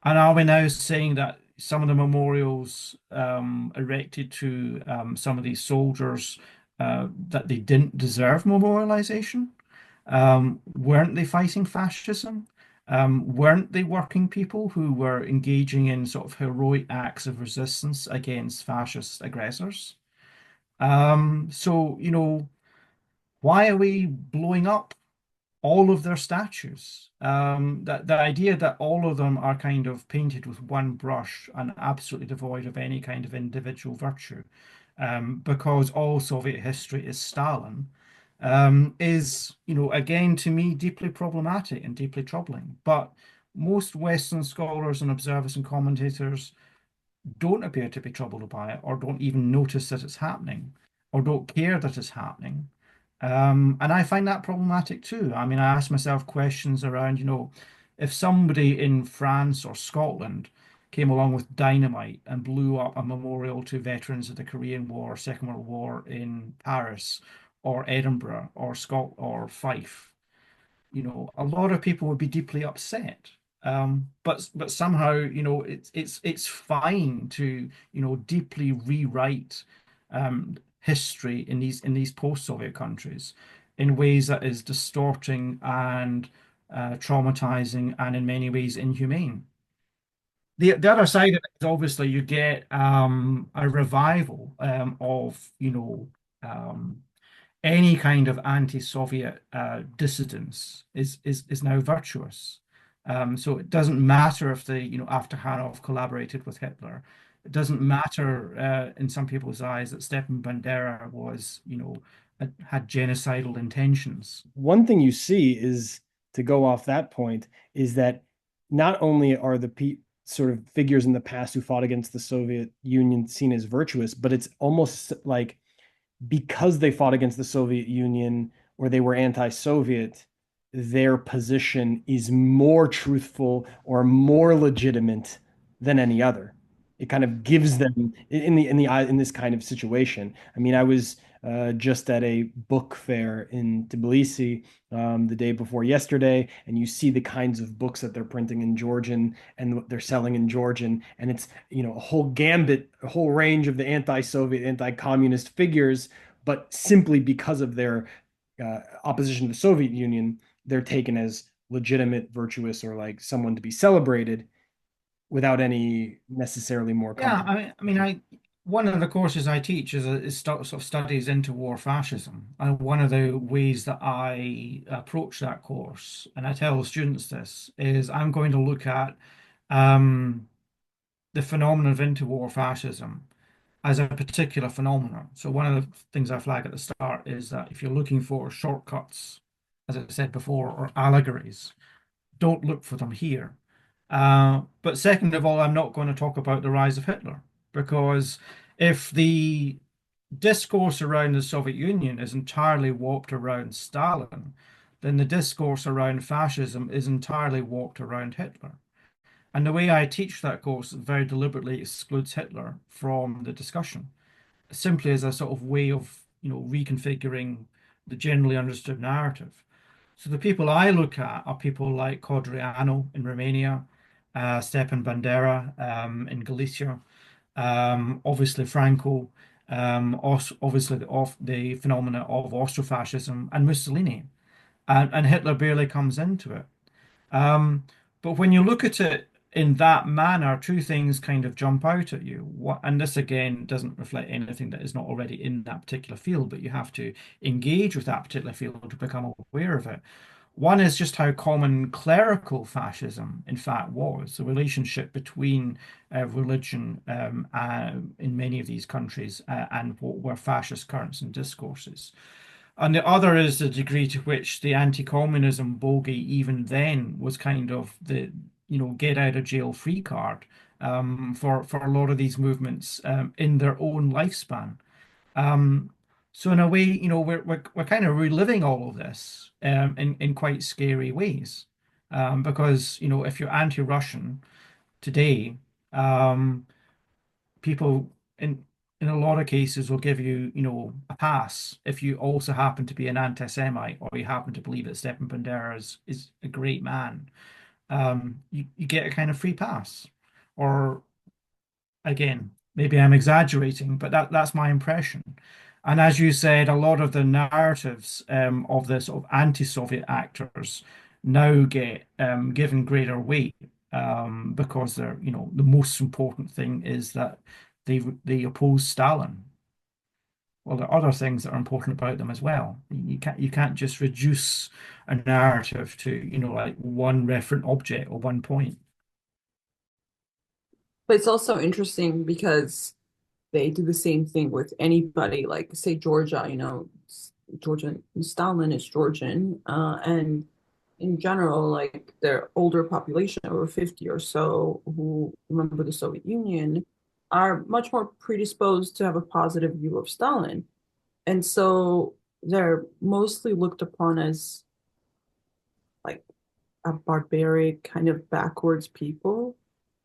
and are we now saying that some of the memorials erected to some of these soldiers that they didn't deserve memorialization? Weren't they fighting fascism? Weren't they working people who were engaging in sort of heroic acts of resistance against fascist aggressors? So, why are we blowing up all of their statues? That the idea that all of them are kind of painted with one brush and absolutely devoid of any kind of individual virtue, because all Soviet history is Stalin, is, again, to me, deeply problematic and deeply troubling. But most Western scholars and observers and commentators don't appear to be troubled by it or don't even notice that it's happening or don't care that it's happening. And I find that problematic too. I mean, I ask myself questions around, if somebody in France or Scotland came along with dynamite and blew up a memorial to veterans of the Korean War, Second World War in Paris or Edinburgh or Scotland or Fife, a lot of people would be deeply upset. But somehow, it's fine to, deeply rewrite history in these post-Soviet countries in ways that is distorting and traumatizing and in many ways inhumane. The other side of it is obviously you get a revival of any kind of anti-Soviet dissidence is now virtuous. So it doesn't matter if after Hanov collaborated with Hitler. It doesn't matter in some people's eyes that Stepan Bandera had genocidal intentions. One thing you see is, to go off that point, is that not only are the sort of figures in the past who fought against the Soviet Union seen as virtuous, but it's almost like, because they fought against the Soviet Union or they were anti-Soviet, their position is more truthful or more legitimate than any other. It kind of gives them in this kind of situation. I mean, I was just at a book fair in Tbilisi the day before yesterday, and you see the kinds of books that they're printing in Georgian and what they're selling in Georgian, and it's a whole gambit, a whole range of the anti-Soviet, anti-communist figures, but simply because of their opposition to the Soviet Union, they're taken as legitimate, virtuous, or like someone to be celebrated without any necessarily more Yeah, complex. one of the courses I teach is sort of studies interwar fascism, and one of the ways that I approach that course, and I tell students this, is I'm going to look at um, the phenomenon of interwar fascism as a particular phenomenon. So one of the things I flag at the start is that if you're looking for shortcuts, as I said before, or allegories, don't look for them here. But second of all, I'm not going to talk about the rise of Hitler, because if the discourse around the Soviet Union is entirely warped around Stalin, then the discourse around fascism is entirely warped around Hitler. And the way I teach that course very deliberately excludes Hitler from the discussion, simply as a sort of way of, reconfiguring the generally understood narrative. So the people I look at are people like Codreanu in Romania, Stepan Bandera in Galicia, obviously Franco, obviously the phenomena of Austrofascism and Mussolini, and Hitler barely comes into it. Um, but when you look at it in that manner, two things kind of jump out at you. And this again doesn't reflect anything that is not already in that particular field, but you have to engage with that particular field to become aware of it. One is just how common clerical fascism, in fact, was the relationship between religion in many of these countries and what were fascist currents and discourses. And the other is the degree to which the anti-communism bogey even then was kind of the, get out of jail free card for a lot of these movements in their own lifespan. Um, so in a way, we're kind of reliving all of this in quite scary ways. Because, if you're anti-Russian today, um, people in a lot of cases will give you, a pass if you also happen to be an anti-Semite or you happen to believe that Stepan Bandera is a great man. You get a kind of free pass. Or again, maybe I'm exaggerating, but that's my impression. And as you said, a lot of the narratives of the sort of anti-Soviet actors now get given greater weight because they're, the most important thing is that they oppose Stalin. Well, there are other things that are important about them as well. You can't just reduce a narrative to, like one referent object or one point. But it's also interesting because they do the same thing with anybody, like say Georgia, Georgia Stalin is Georgian, and in general, like their older population, over 50 or so, who remember the Soviet Union, are much more predisposed to have a positive view of Stalin. And so they're mostly looked upon as like a barbaric, kind of backwards people.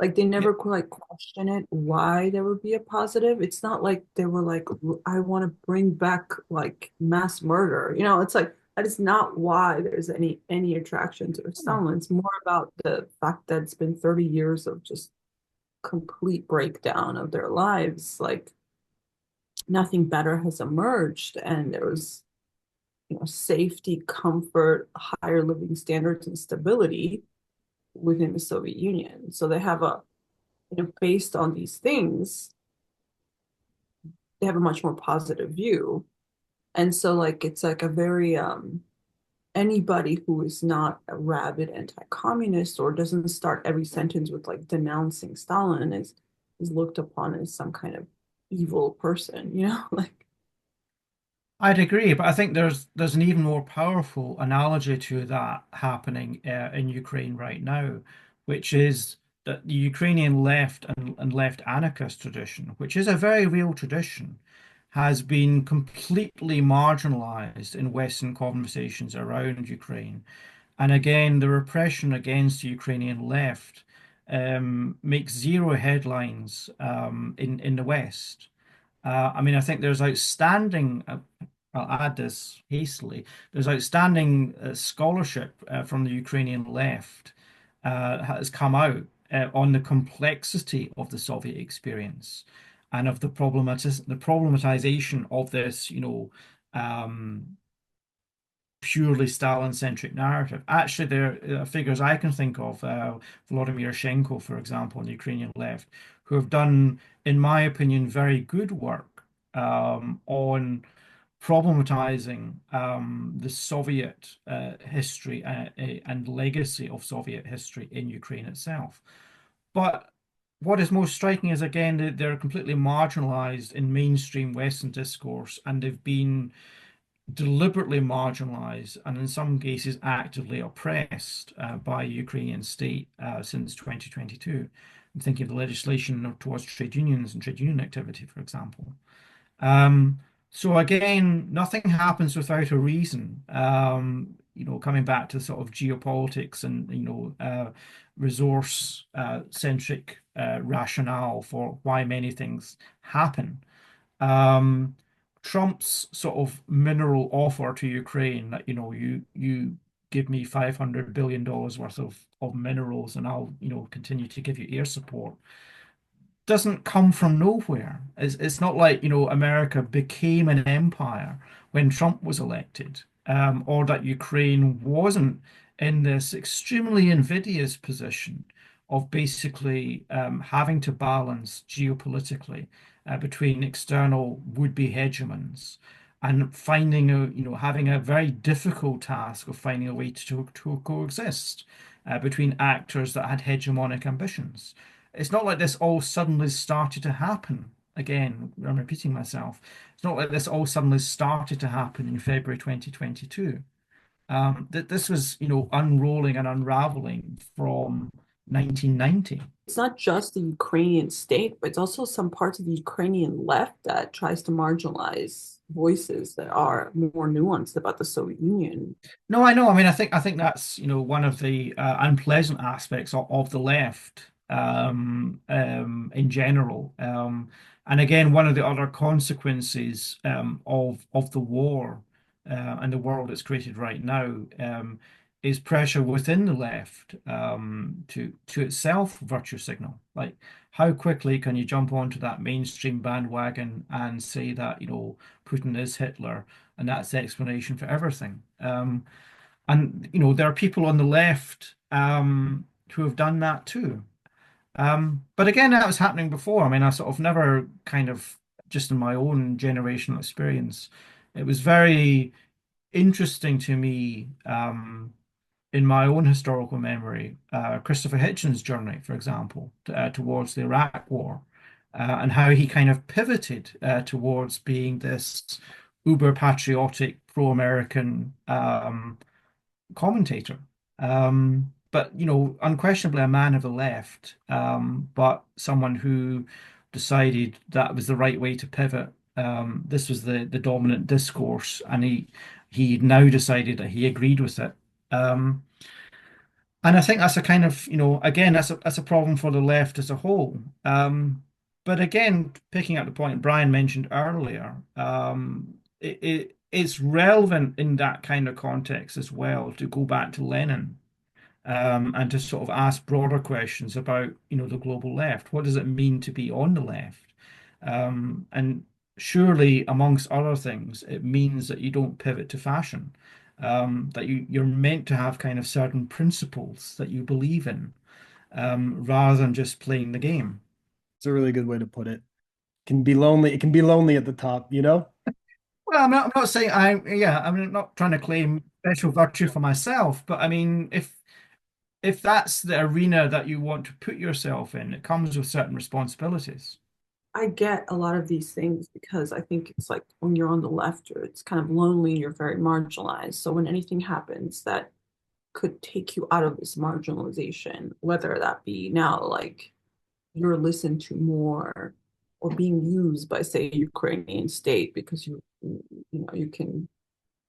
Like they Yeah. never like question it why there would be a positive. It's not like they were like, I want to bring back like mass murder. You know, it's like that is not why there's any attraction to Stalin. It's more about the fact that it's been 30 years of just complete breakdown of their lives. Like nothing better has emerged, and there was, you know, safety, comfort, higher living standards, and stability within the Soviet Union. So they have a, you know, based on these things, they have a much more positive view. And so like it's like a very anybody who is not a rabid anti-communist or doesn't start every sentence with like denouncing Stalin is looked upon as some kind of evil person, you know? Like I'd agree, but I think there's an even more powerful analogy to that happening in Ukraine right now, which is that the Ukrainian left and left anarchist tradition, which is a very real tradition, has been completely marginalized in Western conversations around Ukraine. And again, the repression against the Ukrainian left makes zero headlines in the West. I mean, I think there's outstanding, I'll add this hastily, there's outstanding scholarship from the Ukrainian left has come out on the complexity of the Soviet experience and of the problematization of this, um, purely Stalin-centric narrative. Actually, there are figures I can think of, Volodymyr Shenko, for example, on the Ukrainian left, who have done, in my opinion, very good work on problematizing the Soviet history and legacy of Soviet history in Ukraine itself. But what is most striking is, again, that they're completely marginalized in mainstream Western discourse, and they've been deliberately marginalized and in some cases actively oppressed by the Ukrainian state since 2022. I'm thinking of the legislation towards trade unions and trade union activity, for example. Um, so again, nothing happens without a reason. Coming back to sort of geopolitics and resource centric rationale for why many things happen. Um, Trump's sort of mineral offer to Ukraine that, you give me $500 billion worth of minerals and I'll, continue to give you air support doesn't come from nowhere. It's not like, America became an empire when Trump was elected, or that Ukraine wasn't in this extremely invidious position of basically having to balance geopolitically between external would-be hegemons and having a very difficult task of finding a way to coexist between actors that had hegemonic ambitions. It's not like this all suddenly started to happen. Again, I'm repeating myself. It's not like this all suddenly started to happen in February 2022. That this was, unrolling and unraveling from 1990. it's not just the Ukrainian state, but it's also some parts of the Ukrainian left that tries to marginalize voices that are more nuanced about the Soviet Union. No, I know. I mean, I think that's, one of the unpleasant aspects of the left in general. And again, one of the other consequences of the war and the world it's created right now is pressure within the left to itself virtue signal. Like, how quickly can you jump onto that mainstream bandwagon and say that, Putin is Hitler, and that's the explanation for everything. And there are people on the left who have done that too. But again, that was happening before. I mean, I sort of never kind of just in my own generational experience, it was very interesting to me in my own historical memory, Christopher Hitchens' journey, for example, towards the Iraq War, and how he kind of pivoted towards being this uber patriotic, pro-American commentator. But unquestionably a man of the left, but someone who decided that was the right way to pivot. This was the dominant discourse, and he now decided that he agreed with it. Um, And I think that's a kind of, again, that's a problem for the left as a whole. But again, picking up the point Brian mentioned earlier, it's relevant in that kind of context as well to go back to Lenin, and to sort of ask broader questions about, the global left. What does it mean to be on the left? And surely, amongst other things, it means that you don't pivot to fashion, that you're meant to have kind of certain principles that you believe in, rather than just playing the game. It's a really good way to put it. Can be lonely. It can be lonely at the top, you know? Well, I'm not saying yeah, I'm not trying to claim special virtue for myself, but I mean, if that's the arena that you want to put yourself in, it comes with certain responsibilities. I get a lot of these things because I think it's like when you're on the left, or it's kind of lonely, you're very marginalized. So when anything happens that could take you out of this marginalization, whether that be now like you're listened to more or being used by, say, Ukrainian state because you can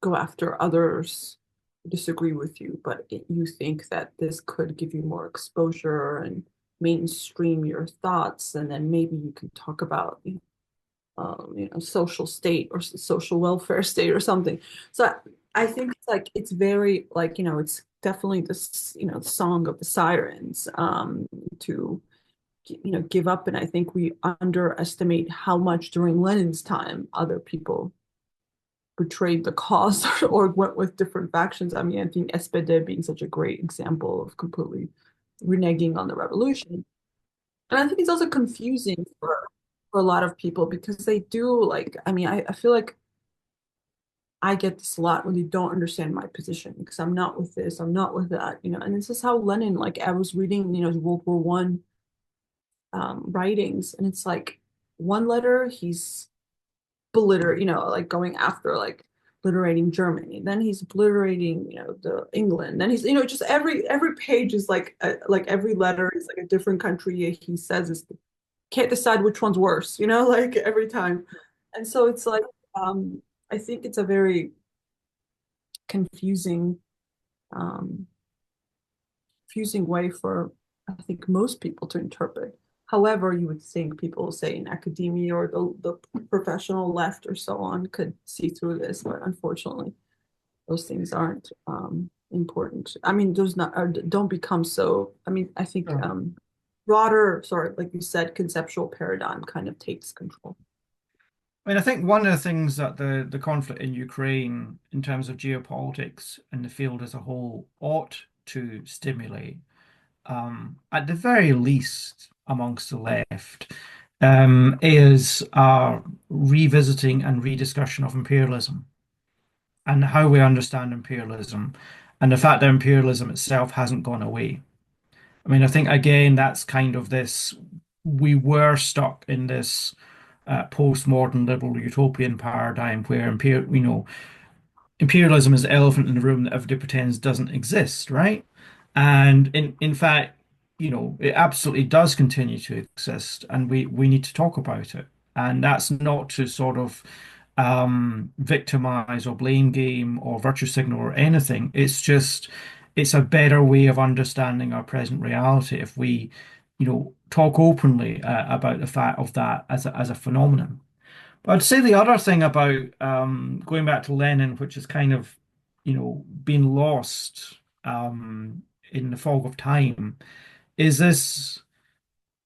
go after others who disagree with you, but you think that this could give you more exposure and mainstream your thoughts, and then maybe you can talk about social state or social welfare state or something. So I think it's like it's very like it's definitely this song of the sirens to give up, and I think we underestimate how much during Lenin's time other people betrayed the cause or went with different factions. I mean, I think SPD being such a great example of completely reneging on the revolution. And I think it's also confusing for a lot of people because they do like, I mean, I feel like I get this a lot when they don't understand my position because I'm not with this, I'm not with that, and this is how Lenin, like I was reading, World War I writings, and it's like one letter, he's like going after like obliterating Germany. Then he's obliterating, the England. Then he's, just every page is like every letter is like a different country. He says is can't decide which one's worse, like every time. And so it's like I think it's a very confusing um confusing way for I think most people to interpret. However, you would think people, say in academia or the professional left or so on, could see through this, but unfortunately, those things aren't important. I mean, those not don't become so. I mean, I think Sure. broader, sorry, like you said, conceptual paradigm kind of takes control. I mean, I think one of the things that the conflict in Ukraine, in terms of geopolitics and the field as a whole, ought to stimulate, at the very least amongst the left, is revisiting and rediscussion of imperialism and how we understand imperialism and the fact that imperialism itself hasn't gone away. I mean, I think again, that's kind of this, we were stuck in this postmodern liberal utopian paradigm where imperialism is the elephant in the room that everybody pretends doesn't exist, right? And in fact, it absolutely does continue to exist, and we need to talk about it. And that's not to sort of victimize or blame game or virtue signal or anything. It's just it's a better way of understanding our present reality if we, talk openly about the fact of that as a phenomenon. But I'd say the other thing about going back to Lenin, which is kind of, been lost in the fog of time, is this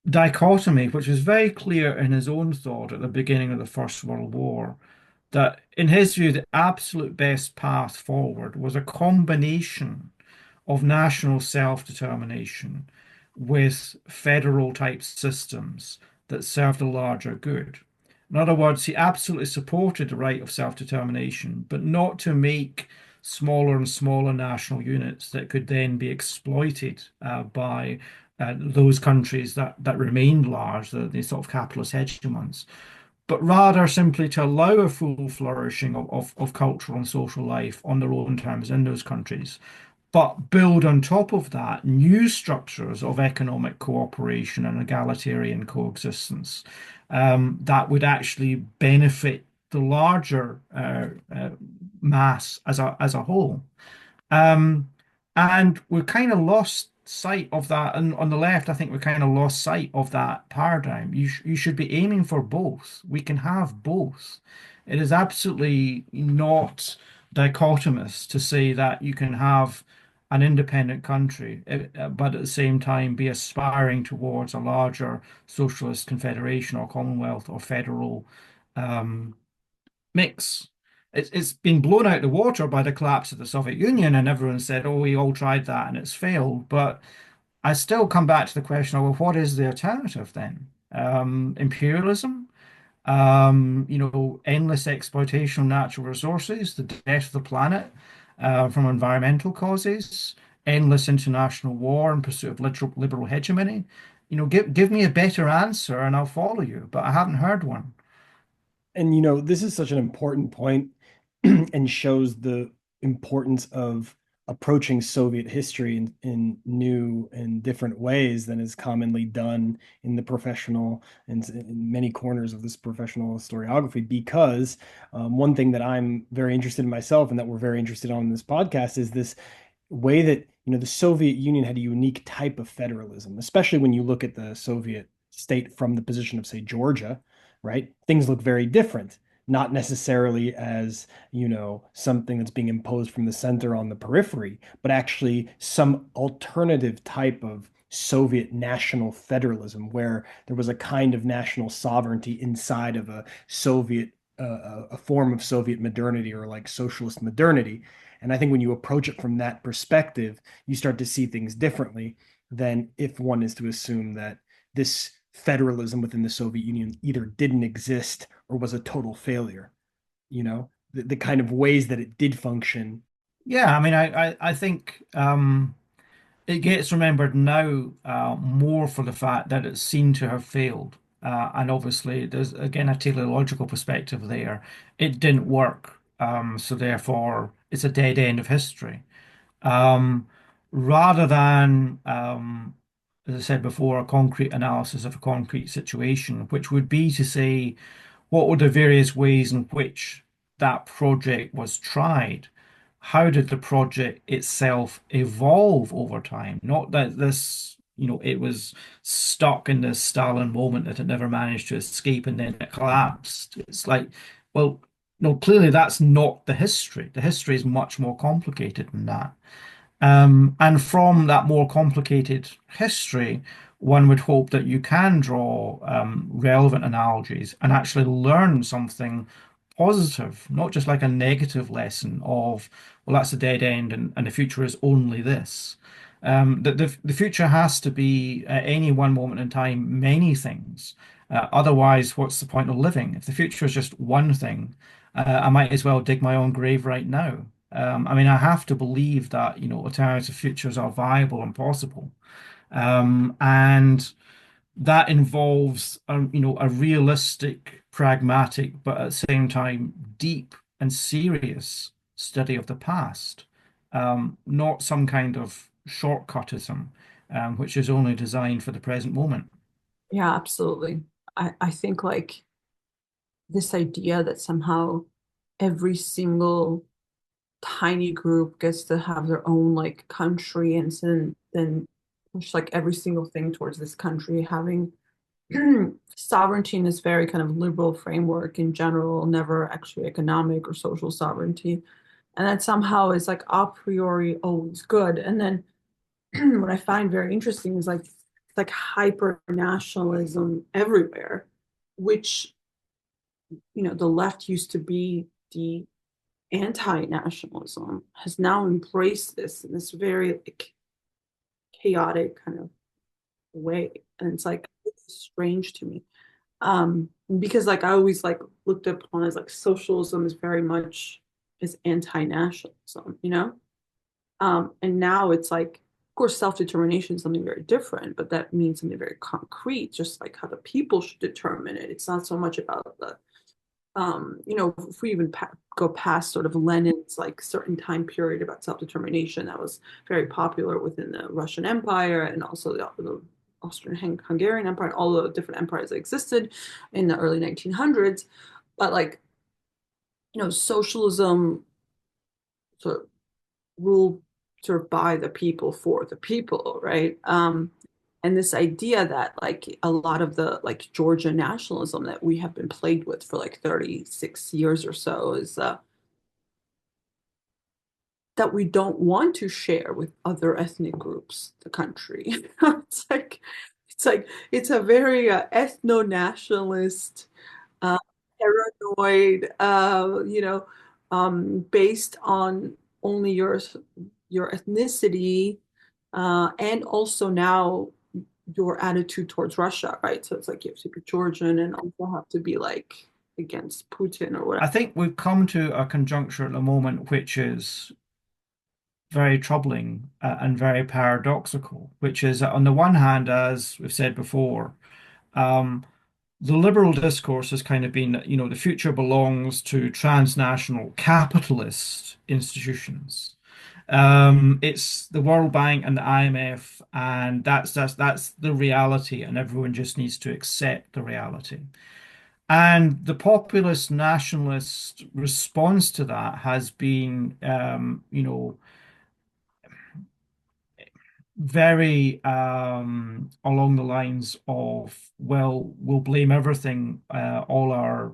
dichotomy, which was very clear in his own thought at the beginning of the First World War, that in his view, the absolute best path forward was a combination of national self-determination with federal type systems that served a larger good. In other words, he absolutely supported the right of self-determination, but not to make smaller and smaller national units that could then be exploited by those countries that remained large, the sort of capitalist hegemons, but rather simply to allow a full flourishing of cultural and social life on their own terms in those countries, but build on top of that new structures of economic cooperation and egalitarian coexistence that would actually benefit the larger mass as a whole. Um, And we've kind of lost sight of that. And on the left, I think we kind of lost sight of that paradigm. You should be aiming for both. We can have both. It is absolutely not dichotomous to say that you can have an independent country, but at the same time be aspiring towards a larger socialist confederation or commonwealth or federal um, mix. It's been blown out the water by the collapse of the Soviet Union, and everyone said, "Oh, we all tried that and it's failed." But I still come back to the question of, well, what is the alternative then? Imperialism, endless exploitation of natural resources, the death of the planet from environmental causes, endless international war in pursuit of liberal hegemony. Give me a better answer and I'll follow you, but I haven't heard one. And this is such an important point and shows the importance of approaching Soviet history in new and different ways than is commonly done in the professional and in many corners of this professional historiography. Because one thing that I'm very interested in myself and that we're very interested on in this podcast is this way that the Soviet Union had a unique type of federalism, especially when you look at the Soviet state from the position of, say, Georgia, right? Things look very different, not necessarily as, something that's being imposed from the center on the periphery, but actually some alternative type of Soviet national federalism where there was a kind of national sovereignty inside of a Soviet, a form of Soviet modernity or like socialist modernity. And I think when you approach it from that perspective, you start to see things differently than if one is to assume that this federalism within the Soviet Union either didn't exist or was a total failure. The kind of ways that it did function. Yeah, I mean, I think it gets remembered now more for the fact that it's seen to have failed. And obviously, there's again a teleological perspective there. It didn't work, so therefore, it's a dead end of history. Um, rather than, as I said before, a concrete analysis of a concrete situation, which would be to say, what were the various ways in which that project was tried? How did the project itself evolve over time? Not that it was stuck in this Stalin moment that it never managed to escape and then it collapsed. It's like, well, no, clearly that's not the history. The history is much more complicated than that. And from that more complicated history, one would hope that you can draw relevant analogies and actually learn something positive, not just like a negative lesson of, well, that's a dead end and the future is only this. The future has to be at any one moment in time many things. Otherwise, what's the point of living? If the future is just one thing, I might as well dig my own grave right now. I mean, I have to believe that, alternative futures are viable and possible. And that involves, a realistic, pragmatic, but at the same time, deep and serious study of the past, not some kind of shortcutism, which is only designed for the present moment. Yeah, absolutely. I think like this idea that somehow every single tiny group gets to have their own like country and then push like every single thing towards this country having sovereignty in this very kind of liberal framework in general, never actually economic or social sovereignty. And that somehow is like a priori always good. And then what I find very interesting is like it's like hyper nationalism everywhere, which the left used to be the anti-nationalism has now embraced this in this very like, chaotic kind of way. And it's like it's strange to me. Because like I always like looked upon as like socialism is very much is anti-nationalism, and now it's like, of course, self-determination is something very different, but that means something very concrete, just like how the people should determine it. It's not so much about the if we even go past sort of Lenin's like certain time period about self-determination that was very popular within the Russian Empire and also the Austrian-Hungarian Empire and all the different empires that existed in the early 1900s. But like, socialism sort of ruled sort of by the people for the people, right? And this idea that like a lot of the like Georgia nationalism that we have been plagued with for like 36 years or so is that we don't want to share with other ethnic groups the country. It's a very ethno-nationalist, uh, paranoid, based on only your ethnicity, and also now your attitude towards Russia, right? So it's like you have to be Georgian and also have to be like against Putin or whatever. I think we've come to a conjuncture at the moment which is very troubling and very paradoxical, which is that on the one hand, as we've said before, um, the liberal discourse has kind of been that, the future belongs to transnational capitalist institutions. It's the World Bank and the IMF, and that's the reality, and everyone just needs to accept the reality. And the populist nationalist response to that has been, very along the lines of, well, we'll blame everything, all our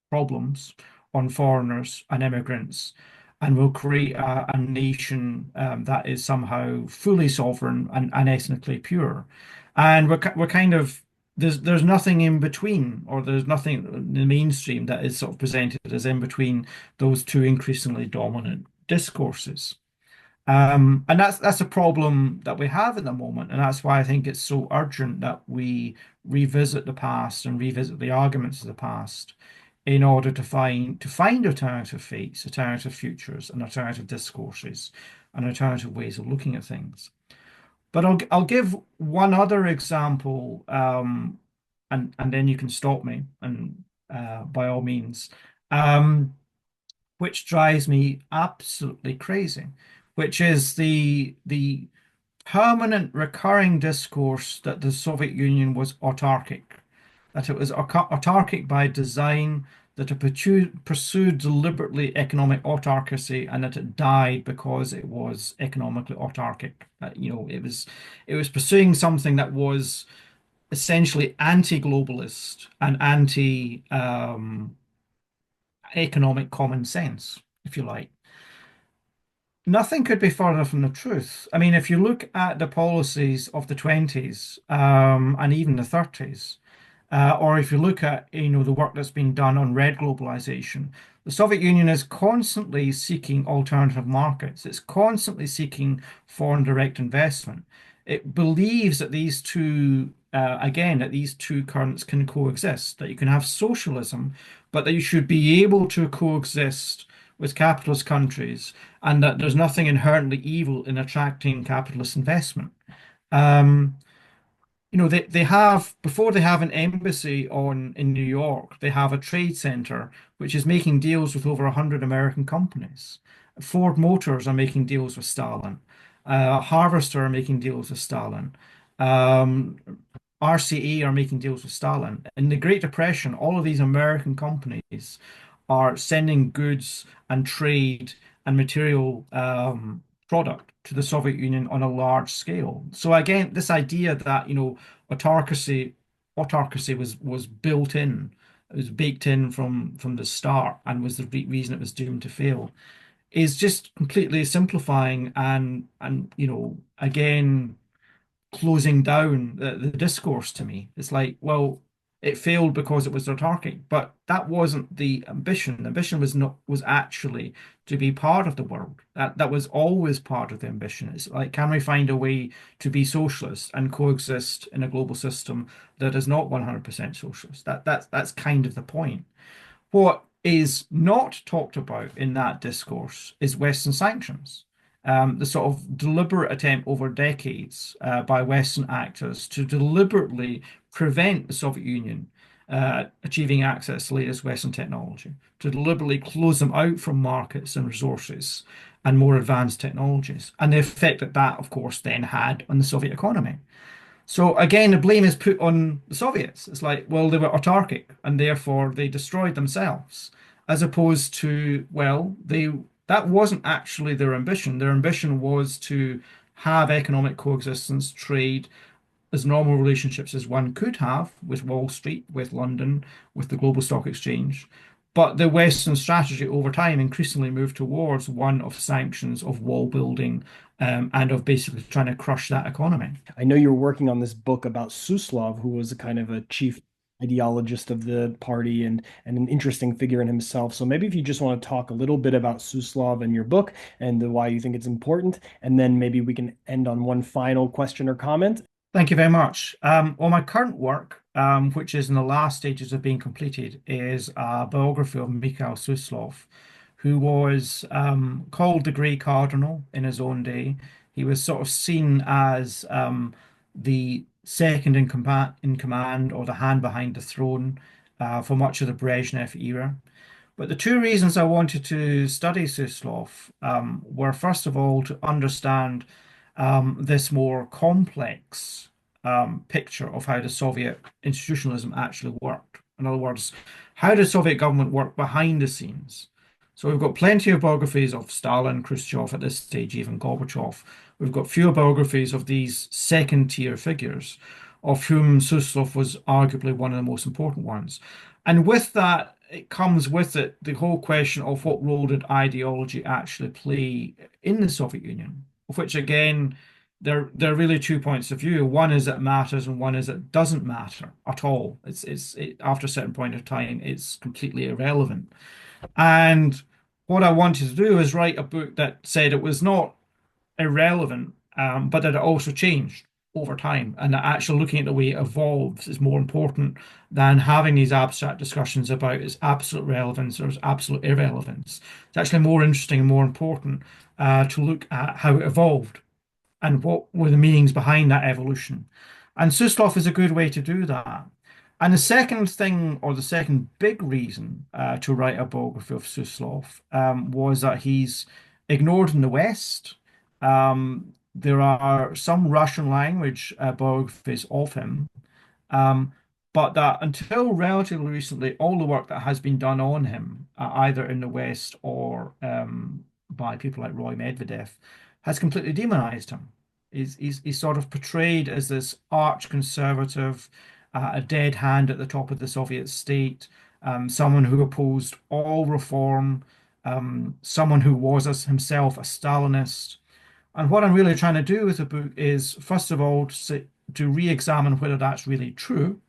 problems on foreigners and immigrants, and we'll create a nation that is somehow fully sovereign and ethnically pure. And we're kind of there's nothing in between, or there's nothing in the mainstream that is sort of presented as in between those two increasingly dominant discourses. And that's a problem that we have at the moment, and that's why I think it's so urgent that we revisit the past and revisit the arguments of the past in order to find alternative fates, alternative futures, and alternative discourses, and alternative ways of looking at things. But I'll give one other example, and then you can stop me, and by all means. Um, which drives me absolutely crazy, which is the permanent recurring discourse that the Soviet Union was autarkic, that it was autarkic by design, that it pursued deliberately economic autarky, and that it died because it was economically autarkic. It was pursuing something that was essentially anti-globalist and anti economic common sense, if you like. Nothing could be further from the truth. I mean, if you look at the policies of the 20s and even the 30s, or if you look at the work that's been done on red globalization, the Soviet Union is constantly seeking alternative markets. It's constantly seeking foreign direct investment. It believes that these two, again, that these two currents can coexist, that you can have socialism, but that you should be able to coexist with capitalist countries, and that there's nothing inherently evil in attracting capitalist investment. Um, they have, before they have an embassy in New York, they have a trade center which is making deals with over 100 American companies. Ford Motors are making deals with Stalin. Harvester are making deals with Stalin. Um, RCA are making deals with Stalin. In the Great Depression, all of these American companies are sending goods and trade and material product to the Soviet Union on a large scale. So again, this idea that autarky autarky was built in, it was baked in from the start, and was the reason it was doomed to fail, is just completely simplifying and again closing down the discourse to me. It's like, well, it failed because it was autarkic, but that wasn't the ambition. The ambition was actually to be part of the world. That was always part of the ambition. It's like, can we find a way to be socialist and coexist in a global system that is not 100% socialist? That's kind of the point. What is not talked about in that discourse is Western sanctions. The sort of deliberate attempt over decades by Western actors to deliberately prevent the Soviet Union achieving access to latest Western technology, to deliberately close them out from markets and resources and more advanced technologies, and the effect that, of course, then had on the Soviet economy. So again, the blame is put on the Soviets. It's like, well, they were autarkic and therefore they destroyed themselves, as opposed to, well, that wasn't actually their ambition. Their ambition was to have economic coexistence, trade, as normal relationships as one could have with Wall Street, with London, with the global stock exchange. But the Western strategy over time increasingly moved towards one of sanctions, of wall building, and of basically trying to crush that economy. I know you're working on this book about Suslov, who was a kind of a chief ideologist of the party and an interesting figure in himself. So maybe if you just want to talk a little bit about Suslov and your book and why you think it's important, and then maybe we can end on one final question or comment. Thank you very much. Well, my current work, which is in the last stages of being completed, is a biography of Mikhail Suslov, who was called the Grey Cardinal in his own day. He was sort of seen as the second in command or the hand behind the throne for much of the Brezhnev era. But the two reasons I wanted to study Suslov were, first of all, to understand this more complex picture of how the Soviet institutionalism actually worked. In other words, how did Soviet government work behind the scenes? So we've got plenty of biographies of Stalin, Khrushchev at this stage, even Gorbachev. We've got fewer biographies of these second-tier figures, of whom Suslov was arguably one of the most important ones. And with that, it comes with it the whole question of what role did ideology actually play in the Soviet Union, of which again, there are really two points of view. One is it matters, and one is it doesn't matter at all. After a certain point of time, it's completely irrelevant. And what I wanted to do is write a book that said it was not irrelevant, but that it also changed over time, and that actually looking at the way it evolves is more important than having these abstract discussions about its absolute relevance or its absolute irrelevance. It's actually more interesting and more important to look at how it evolved and what were the meanings behind that evolution. And Suslov is a good way to do that. And the second thing, or the second big reason to write a biography of Suslov was that he's ignored in the West. There are some Russian language biographies of him, um, but that until relatively recently, all the work that has been done on him, either in the West or by people like Roy Medvedev, has completely demonized him. He's sort of portrayed as this arch conservative, a dead hand at the top of the Soviet state, someone who opposed all reform, someone who was himself a Stalinist. And what I'm really trying to do with the book is, first of all, to re-examine whether that's really true.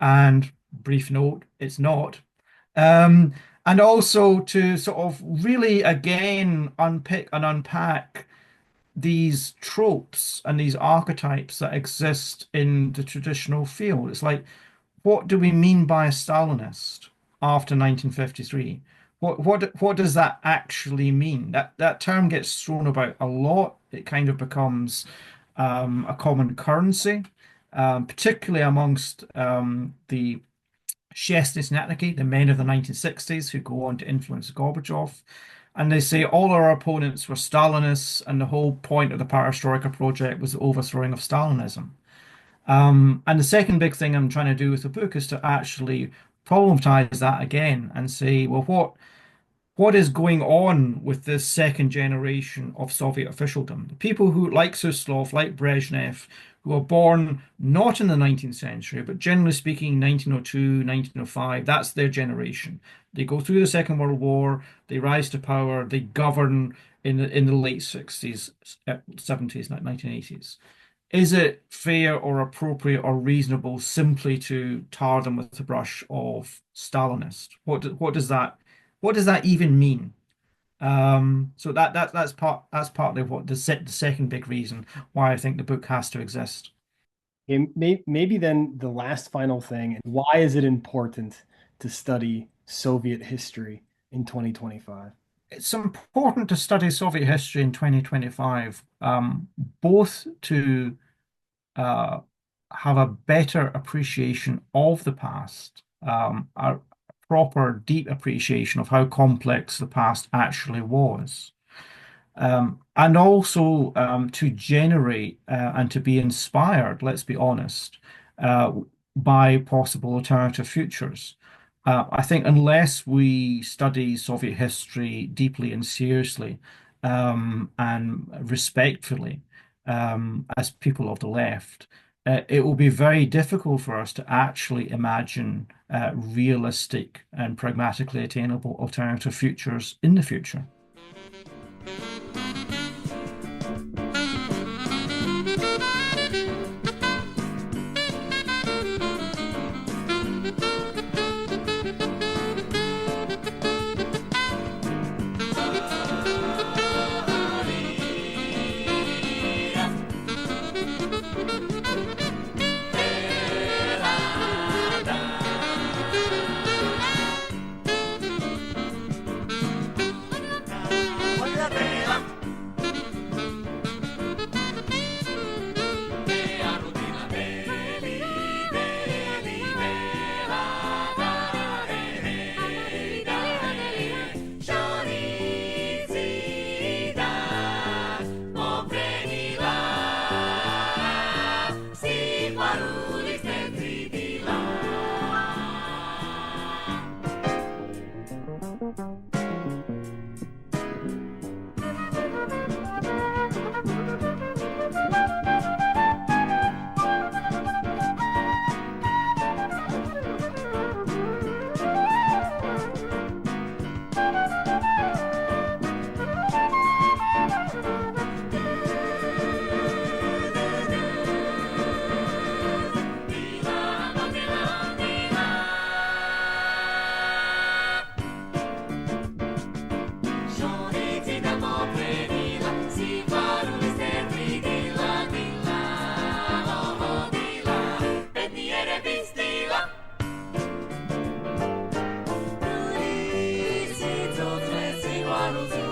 And brief note, it's not. Um, and also to sort of really again unpick and unpack these tropes and these archetypes that exist in the traditional field. It's like, what do we mean by a Stalinist after 1953? What does that actually mean? That term gets thrown about a lot. It kind of becomes a common currency, particularly amongst the Shestishnatniki, the men of the 1960s who go on to influence Gorbachev. And they say all our opponents were Stalinists, and the whole point of the Perestroika project was the overthrowing of Stalinism. And the second big thing I'm trying to do with the book is to actually problematize that again and say, well, what is going on with this second generation of Soviet officialdom? The people who, like Suslov, like Brezhnev, who are born not in the 19th century, but generally speaking, 1902, 1905, that's their generation. They go through the Second World War, they rise to power, they govern in the late 60s, 70s, 1980s. Is it fair or appropriate or reasonable simply to tar them with the brush of Stalinist? What does that even mean? So that's partly what the second big reason why I think the book has to exist. Okay, maybe then the last final thing, why is it important to study Soviet history in 2025? It's important to study Soviet history in 2025, both to uh, have a better appreciation of the past, a proper, deep appreciation of how complex the past actually was. And also to generate and to be inspired, let's be honest, uh, by possible alternative futures. I think unless we study Soviet history deeply and seriously and respectfully as people of the left, it will be very difficult for us to actually imagine realistic and pragmatically attainable alternative futures in the future. Igual